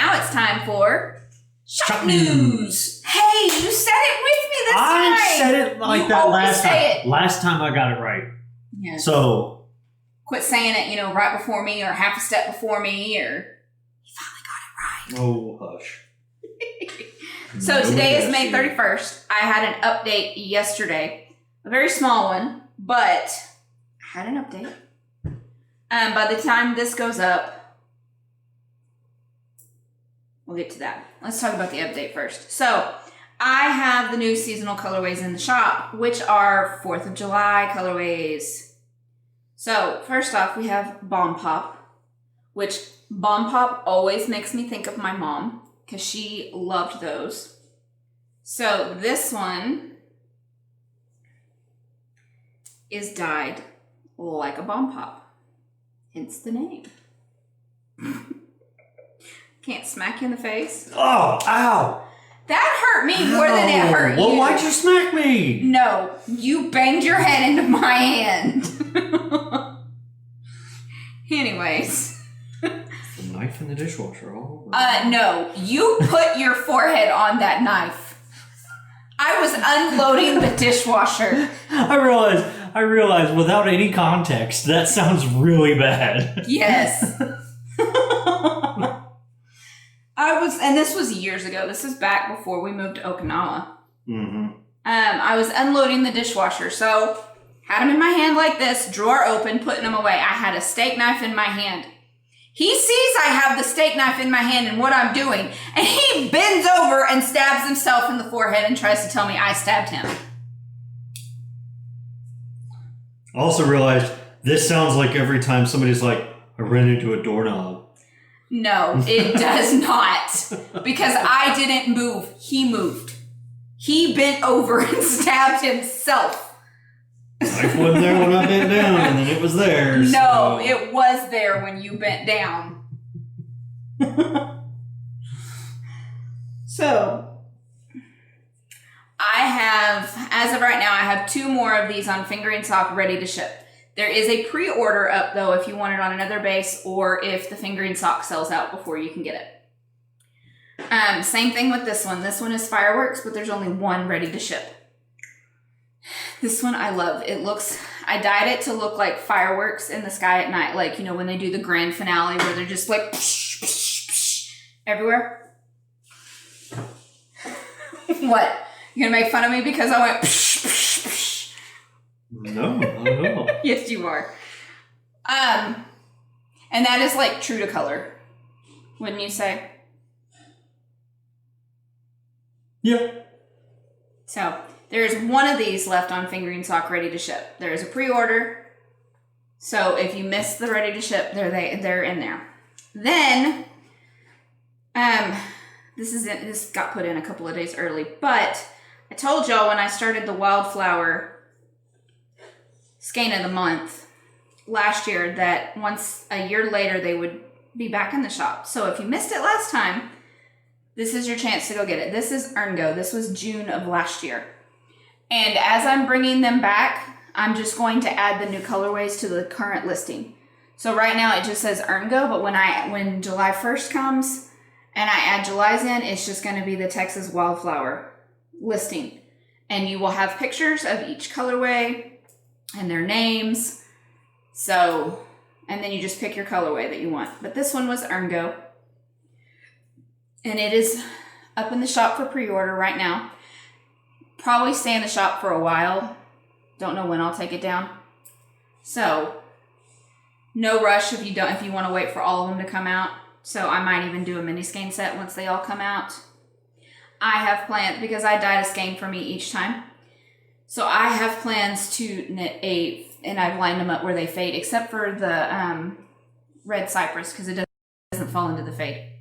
Now it's time for Shop News. Hey, you said it with me this time. I said it like you that always last say time. It. Last time I got it right. Yeah. So quit saying it, right before me or half a step before me or you finally got it right. Oh, hush. So today is May 31st. I had an update yesterday. A very small one, but I had an update. By the time this goes up, we'll get to that. Let's talk about the update first. So I have the new seasonal colorways in the shop, which are 4th of July colorways. So first off, we have Bomb Pop, which Bomb Pop always makes me think of my mom because she loved those. So this one is dyed like a Bomb Pop, hence the name. Can't smack you in the face. Oh, ow. That hurt me more than it hurt you. Well, why'd you smack me? No, you banged your head into my hand. Anyways. The knife in the dishwasher all over. No, you put your forehead on that knife. I was unloading the dishwasher. I realized without any context, that sounds really bad. Yes. And this was years ago. This is back before we moved to Okinawa. Mm-hmm. I was unloading the dishwasher, so had them in my hand like this, drawer open, putting them away. I had a steak knife in my hand. He sees I have the steak knife in my hand and what I'm doing, and he bends over and stabs himself in the forehead and tries to tell me I stabbed him. I also realized this sounds like every time somebody's like, I ran into a doorknob. No, it does not. Because I didn't move. He moved. He bent over and stabbed himself. Knife wasn't there when I bent down, and then it was there. No, it was there when you bent down. So, I have, as of right now, I have 2 more of these on fingering sock ready to ship. There is a pre-order up, though, if you want it on another base or if the fingering sock sells out before you can get it. Same thing with this one. This one is fireworks, but there's only 1 ready to ship. This one I love. I dyed it to look like fireworks in the sky at night. Like, when they do the grand finale where they're just like psh, psh, psh, everywhere. What? You gonna make fun of me because I went psh, psh, psh? No, not at all. Yes, you are. And that is like true to color, wouldn't you say? Yeah. So there's one of these left on Fingering Sock ready to ship. There is a pre-order. So if you missed the ready to ship, they're in there. Then, this got put in a couple of days early, but I told y'all when I started the Wildflower skein of the month last year that once a year later they would be back in the shop. So if you missed it last time, this is your chance to go get it. This is Go. This was June of last year. And as I'm bringing them back, I'm just going to add the new colorways to the current listing. So right now it just says Go, but when July 1st comes and I add July's in, it's just going to be the Texas Wildflower listing. And you will have pictures of each colorway and their names. So, and then you just pick your colorway that you want. But this one was Go. And it is up in the shop for pre-order right now. Probably stay in the shop for a while. Don't know when I'll take it down. So, no rush if you want to wait for all of them to come out. So I might even do a mini skein set once they all come out. I have plans, because I dyed a skein for me each time. So I have plans to knit 8, and I've lined them up where they fade, except for the red cypress, because it doesn't fall into the fade.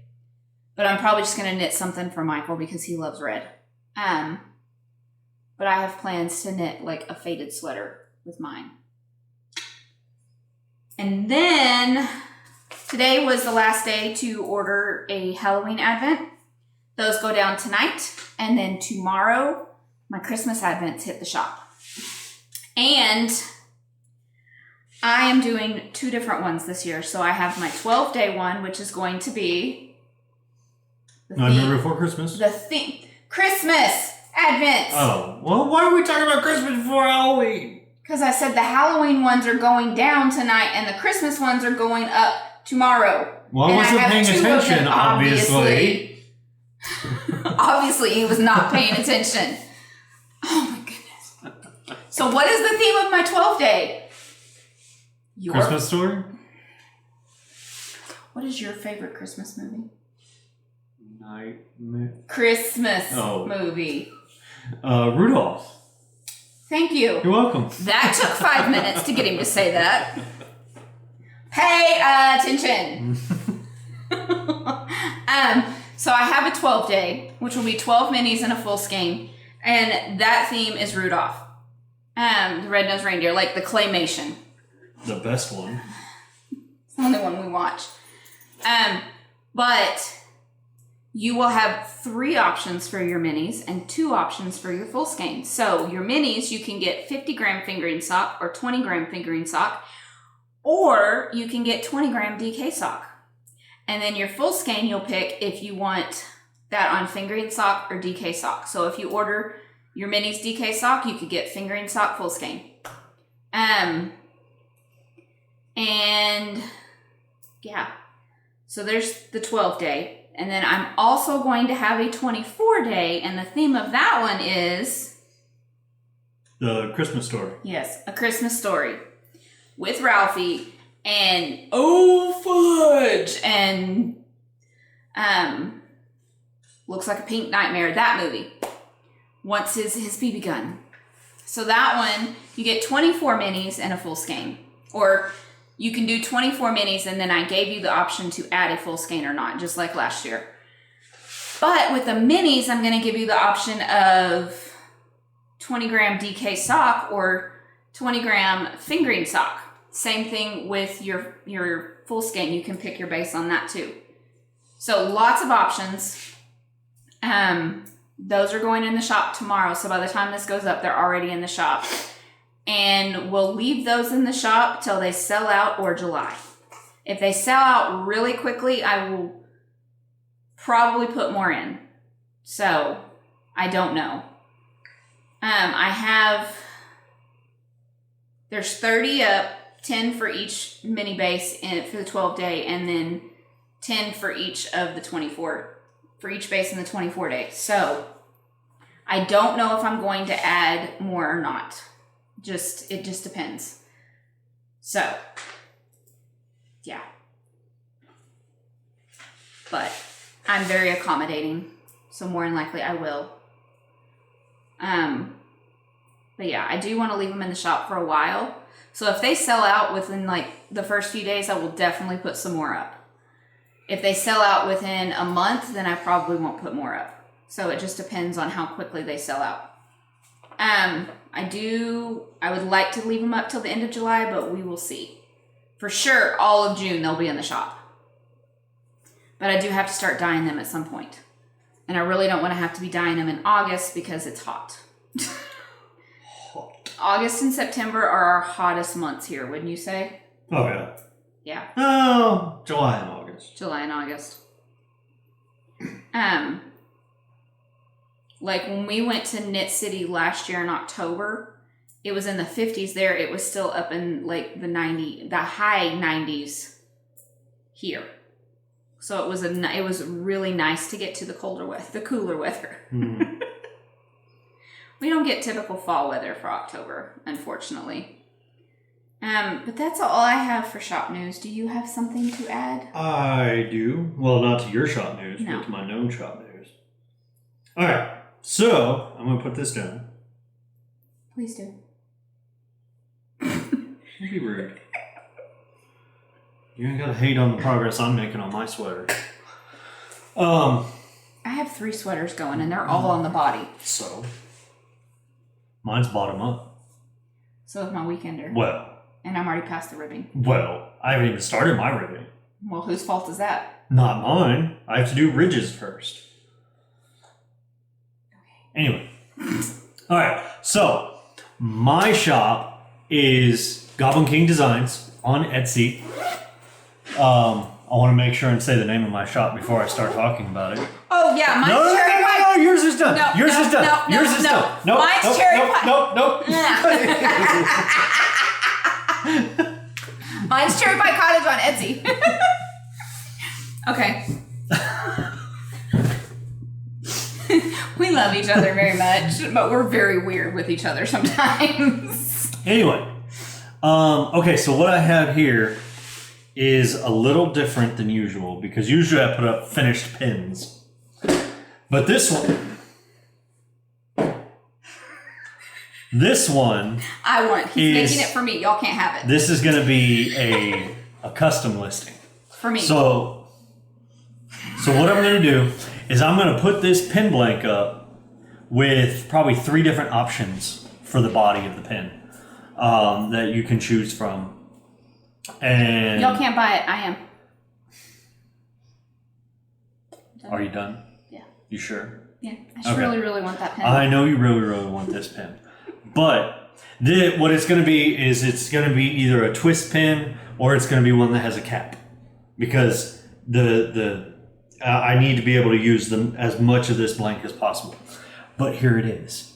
But I'm probably just going to knit something for Michael because he loves red. But I have plans to knit like a faded sweater with mine. And then today was the last day to order a Halloween advent. Those go down tonight. And then tomorrow, my Christmas advents hit the shop. And I am doing 2 different ones this year. So I have my 12-day one, which is going to be Nightmare Before Christmas. The theme. Christmas Advents. Oh. Well, why are we talking about Christmas before Halloween? Because I said the Halloween ones are going down tonight and the Christmas ones are going up tomorrow. Well, I wasn't paying attention, obviously. Obviously, he was not paying attention. Oh my goodness. So what is the theme of my 12-day? Christmas Story? What is your favorite Christmas movie? Nightmare. Christmas movie. Rudolph. Thank you. You're welcome. That took 5 minutes to get him to say that. Pay attention. So I have a 12-day, which will be 12 minis and a full skein. And that theme is Rudolph. The red-nosed reindeer, like the claymation. The best one. It's the only one we watch. But you will have 3 options for your minis and 2 options for your full skein. So your minis, you can get 50-gram fingering sock or 20-gram fingering sock, or you can get 20-gram DK sock. And then your full skein, you'll pick if you want that on fingering sock or DK sock. So if you order your minis DK sock, you could get fingering sock full skein. And yeah, so there's the 12-day. And then I'm also going to have a 24-day, and the theme of that one is... The Christmas Story. Yes, A Christmas Story with Ralphie and Fudge and looks like a pink nightmare, that movie. Wants his BB gun. So that one, you get 24 minis and a full skein. Or you can do 24 minis, and then I gave you the option to add a full skein or not, just like last year. But with the minis, I'm going to give you the option of 20-gram DK sock or 20-gram fingering sock. Same thing with your full skein. You can pick your base on that too. So lots of options. Those are going in the shop tomorrow. So by the time this goes up, they're already in the shop. And we'll leave those in the shop till they sell out or July. If they sell out really quickly, I will probably put more in. So I don't know. There's 30 up, 10 for each mini base for the 12-day, and then 10 for each of the 24, for each base in the 24-day. So I don't know if I'm going to add more or not. It just depends. So, yeah. But I'm very accommodating, so more than likely I will. But yeah, I do want to leave them in the shop for a while. So if they sell out within like the first few days, I will definitely put some more up. If they sell out within a month, then I probably won't put more up. So it just depends on how quickly they sell out. I would like to leave them up till the end of July, but we will see. For sure, all of June, they'll be in the shop. But I do have to start dyeing them at some point. And I really don't want to have to be dyeing them in August because it's hot. August and September are our hottest months here, wouldn't you say? Oh, yeah. Yeah. Oh, July and August. July and August. Like when we went to Knit City last year in October, it was in the 50s there. It was still up in like the high 90s here. So it was really nice to get to the cooler weather. Mm. We don't get typical fall weather for October, unfortunately. But that's all I have for shop news. Do you have something to add? I do. Well, not to your shop news, No. but to my known shop news. All right. So, I'm going to put this down. Please do. Don't be rude. You ain't got to hate on the progress I'm making on my sweater. I have 3 sweaters going, and they're all on the body. So, mine's bottom up. So is my weekender. Well, And I'm already past the ribbing. Well, I haven't even started my ribbing. Well, whose fault is that? Not mine. I have to do ridges first. Anyway. All right. So, my shop is Goblin King Designs on Etsy. I want to make sure and say the name of my shop before I start talking about it. Oh, yeah. Mine's cherry pie. No, yours is done. No, yours no, is done. no, yours no, is no. done. Nope, Mine's nope, cherry nope, pie. Nope, Mine's CherryPieCottage on Etsy. Okay. We love each other very much, but we're very weird with each other sometimes. Anyway. Okay, so what I have here is a little different than usual because usually I put up finished pins. But this one, he's making it for me. Y'all can't have it. This is going to be a custom listing. For me. So what I'm going to do is I'm going to put this pin blank up with probably 3 different options for the body of the pin that you can choose from. And y'all can't buy it. I am. Are you done? Yeah. You sure? Yeah. I just really, really want that pen. I know you really, really want this pen. But what it's going to be is it's going to be either a twist pin or it's going to be one that has a cap. Because I need to be able to use them as much of this blank as possible. But here it is.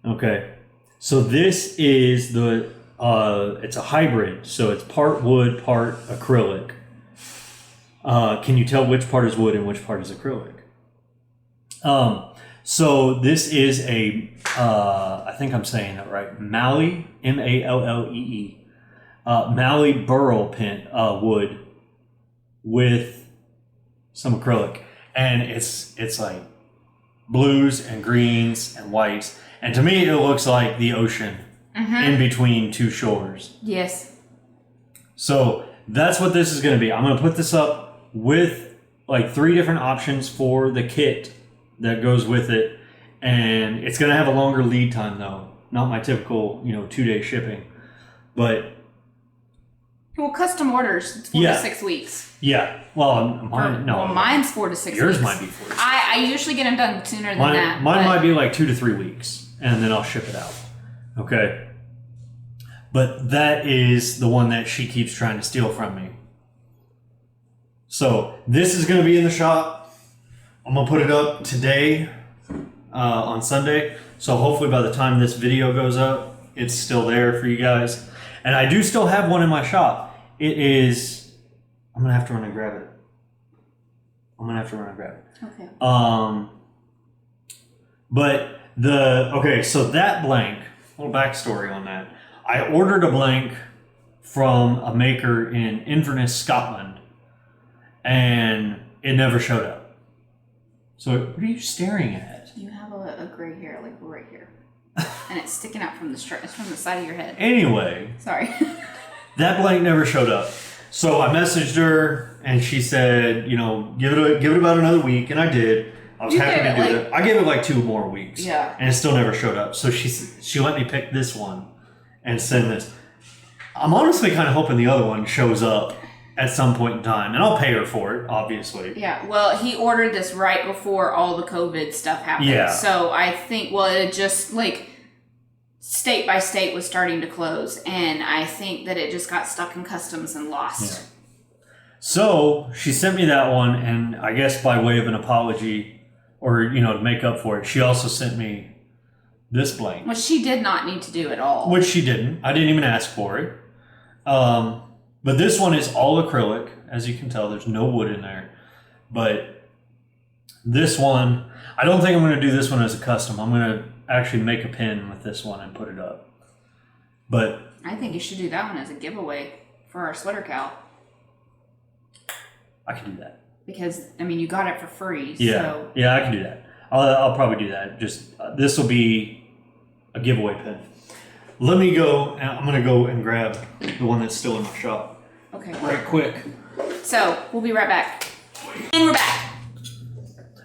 Okay. So this is it's a hybrid. So it's part wood, part acrylic. Can you tell which part is wood and which part is acrylic? So this is I think I'm saying that right, Mallee, M-A-L-L-E-E, Mallee burl pin, wood with some acrylic. And it's like blues and greens and whites. And to me, it looks like the ocean in between 2 shores. Yes. So that's what this is going to be. I'm going to put this up with like 3 different options for the kit that goes with it. And it's going to have a longer lead time though. Not my typical, 2-day shipping. But well, custom orders, it's 4 to 6 weeks. Yeah. Well, mine's 4 to 6 yours weeks. might be 4 to 6. I usually get them done sooner than that. Mine might be like 2 to 3 weeks, and then I'll ship it out. Okay. But that is the one that she keeps trying to steal from me. So this is going to be in the shop. I'm going to put it up today on Sunday. So hopefully by the time this video goes up, it's still there for you guys. And I do still have one in my shop. It is... I'm going to have to run and grab it. Okay. But so that blank, a little backstory on that. I ordered a blank from a maker in Inverness, Scotland, and it never showed up. So what are you staring at? You have a gray hair, like right here. And it's sticking out from the it's from the side of your head. Anyway. Sorry. That blank never showed up. So I messaged her and she said, you know, give it about another week, and I did. I was happy to do that. I gave it like 2 more weeks. Yeah. And it still never showed up. So she let me pick this one and send this. I'm honestly kind of hoping the other one shows up at some point in time, and I'll pay her for it, obviously. Yeah, well, he ordered this right before all the COVID stuff happened. Yeah. So I think, well, it just, like, state by state was starting to close, and I think that it just got stuck in customs and lost. Yeah. So she sent me that one, and I guess by way of an apology, or, you know, to make up for it, she also sent me this blank. Which she did not need to do at all. Which she didn't. I didn't even ask for it. But this one is all acrylic. As you can tell, there's no wood in there. But this one, I don't think I'm going to do this one as a custom. I'm going to actually make a pin with this one and put it up. But I think you should do that one as a giveaway for our sweater cow. I can do that. Because, I mean, you got it for free. Yeah, So. yeah, I can do that. I'll probably do that. Just this will be a giveaway pin. Let me go. I'm going to go and grab the one that's still in my shop. Okay. Right quick. So, we'll be right back. And we're back.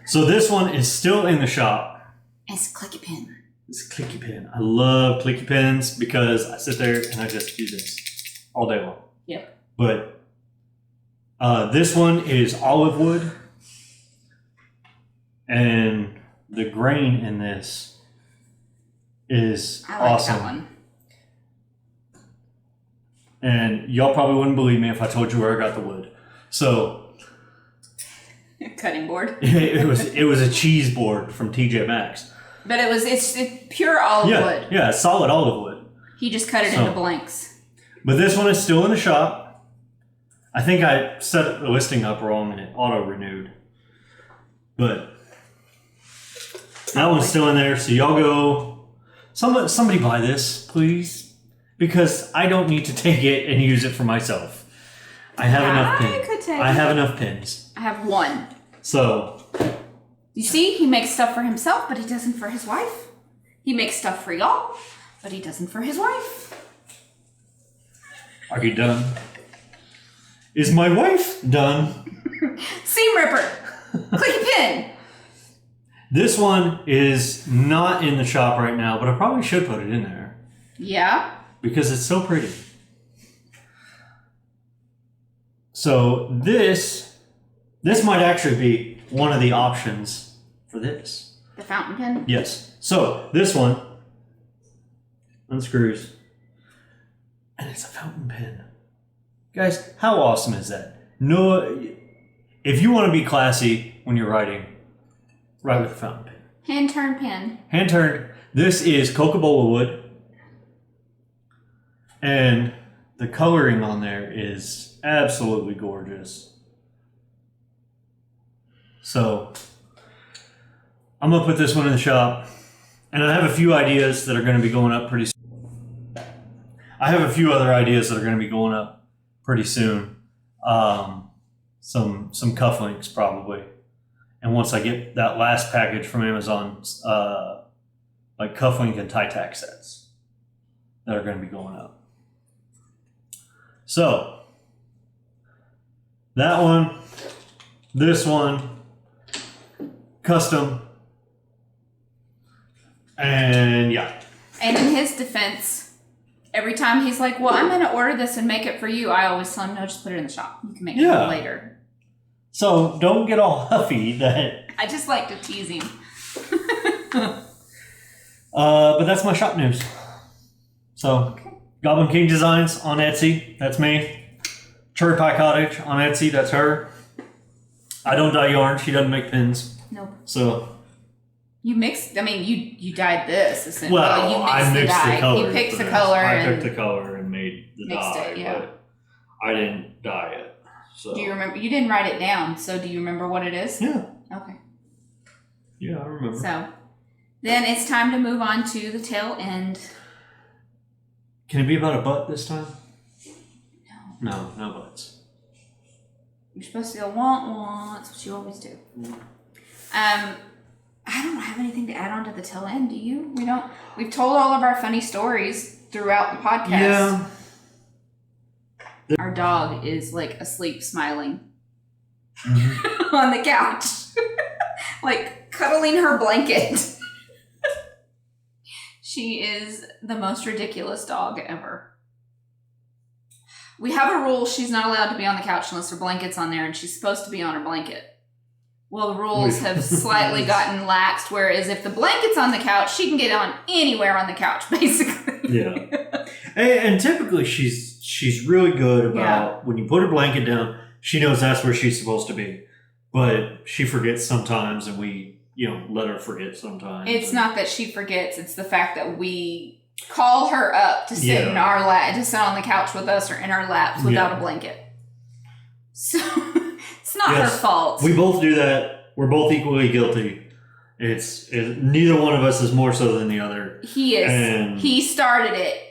So this one is still in the shop. It's a clicky pin. It's a clicky pin. I love clicky pins because I sit there and I just do this all day long. Yep. But this one is olive wood. And the grain in this is I like awesome. that one. And y'all probably wouldn't believe me if I told you where I got the wood. So Cutting board. it was a cheese board from TJ Maxx. But it's pure olive wood. Yeah, solid olive wood. He just cut it into blanks. But this one is still in the shop. I think I set the listing up wrong and it auto-renewed. But that one's still in there, so y'all go. Somebody buy this, please. Because I don't need to take it and use it for myself. I have enough pins. I have enough pins. I have one. So. You see, he makes stuff for himself, but he doesn't for his wife. He makes stuff for y'all, but he doesn't for his wife. Are you done? Is my wife done? Seam ripper. Clicky pin. This one is not in the shop right now, but I probably should put it in there. Yeah. Because it's so pretty. So this might actually be one of the options for this. The fountain pen? Yes. So this one unscrews. And it's a fountain pen. Guys, how awesome is that? No, if you want to be classy when you're writing, write with a fountain pen. Hand turn pen. Hand turned. This is Coca-Cola wood. And the coloring on there is absolutely gorgeous. So I'm going to put this one in the shop. And I have a few ideas that are going to be going up pretty soon. I have a few other ideas that are going to be going up pretty soon. Some cufflinks probably. And once I get that last package from Amazon, like cufflink and tie tack sets that are going to be going up. So, that one, this one, custom, and yeah. And in his defense, every time he's like, well, I'm going to order this and make it for you, I always tell him, no, just put it in the shop. You can make it later. So, don't get all huffy that... I just like to tease him. But that's my shop news. So, Goblin King Designs on Etsy, that's me. CherryPieCottage on Etsy, that's her. I don't dye yarn, she doesn't make pins. Nope. So. You mixed, I mean, you dyed this, essentially. Well, you I mixed the color. He picked the color I picked the color and made the mixed dye, it, yeah. but I didn't dye it. So. Do you remember? You didn't write it down, so do you remember what it is? Yeah. Okay. Yeah, I remember. So, then it's time to move on to the tail end. Can it be about a butt this time? No. No butts. You're supposed to go want. That's what you always do. I don't have anything to add on to the tail end. Do you? We don't. We've told all of our funny stories throughout the podcast. Yeah. Our dog is like asleep, smiling Mhm. on the couch, like cuddling her blanket. She is the most ridiculous dog ever. We have a rule: she's not allowed to be on the couch unless her blanket's on there, and she's supposed to be on her blanket. Well, the rules have slightly gotten laxed, whereas if the blanket's on the couch, she can get on anywhere on the couch, basically. Yeah. And typically she's really good about when you put her blanket down, she knows that's where she's supposed to be. But she forgets sometimes, and we, let her forget sometimes. It's not that she forgets, it's the fact that we call her up to sit in our lap, to sit on the couch with us or in our laps without a blanket. So it's not her fault. We both do that. We're both equally guilty. It's neither one of us is more so than the other. He is. And he started it.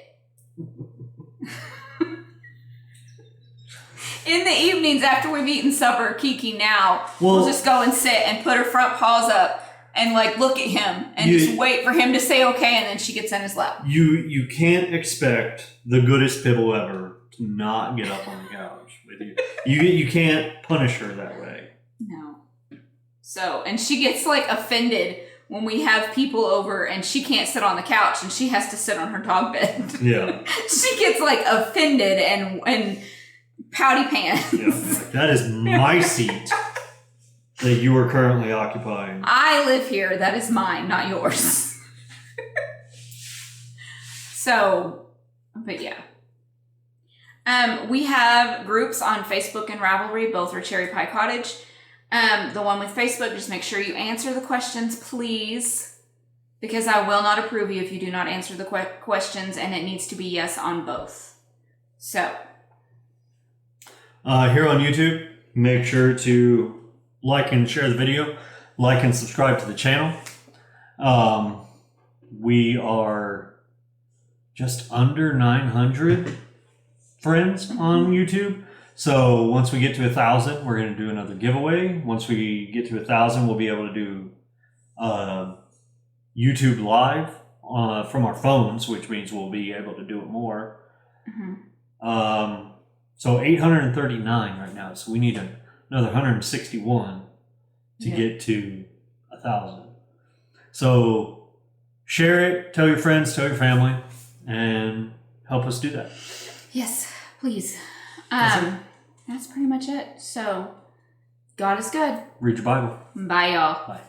In the evenings after we've eaten supper, Kiki now will just go and sit and put her front paws up and like look at him and just wait for him to say okay, and then she gets in his lap. You can't expect the goodest pibble ever to not get up on the couch with you. You can't punish her that way. No. So, and she gets like offended when we have people over and she can't sit on the couch and she has to sit on her dog bed. Yeah. She gets like offended and pouty pants. Yeah, like, that is my seat that you are currently occupying. I live here. That is mine, not yours. So, but yeah. We have groups on Facebook and Ravelry. Both are CherryPieCottage. The one with Facebook, just make sure you answer the questions, please. Because I will not approve you if you do not answer the questions, and it needs to be yes on both. So. Here on YouTube, make sure to like and share the video. Like and subscribe to the channel. We are just under 900 friends on YouTube. So once we get to 1,000, we're going to do another giveaway. Once we get to 1,000, we'll be able to do YouTube Live from our phones, which means we'll be able to do it more. Mm-hmm. So 839 right now. So we need another 161 to get to 1,000. So share it, tell your friends, tell your family, and help us do that. Yes, please. That's pretty much it. So, God is good. Read your Bible. Bye, y'all. Bye.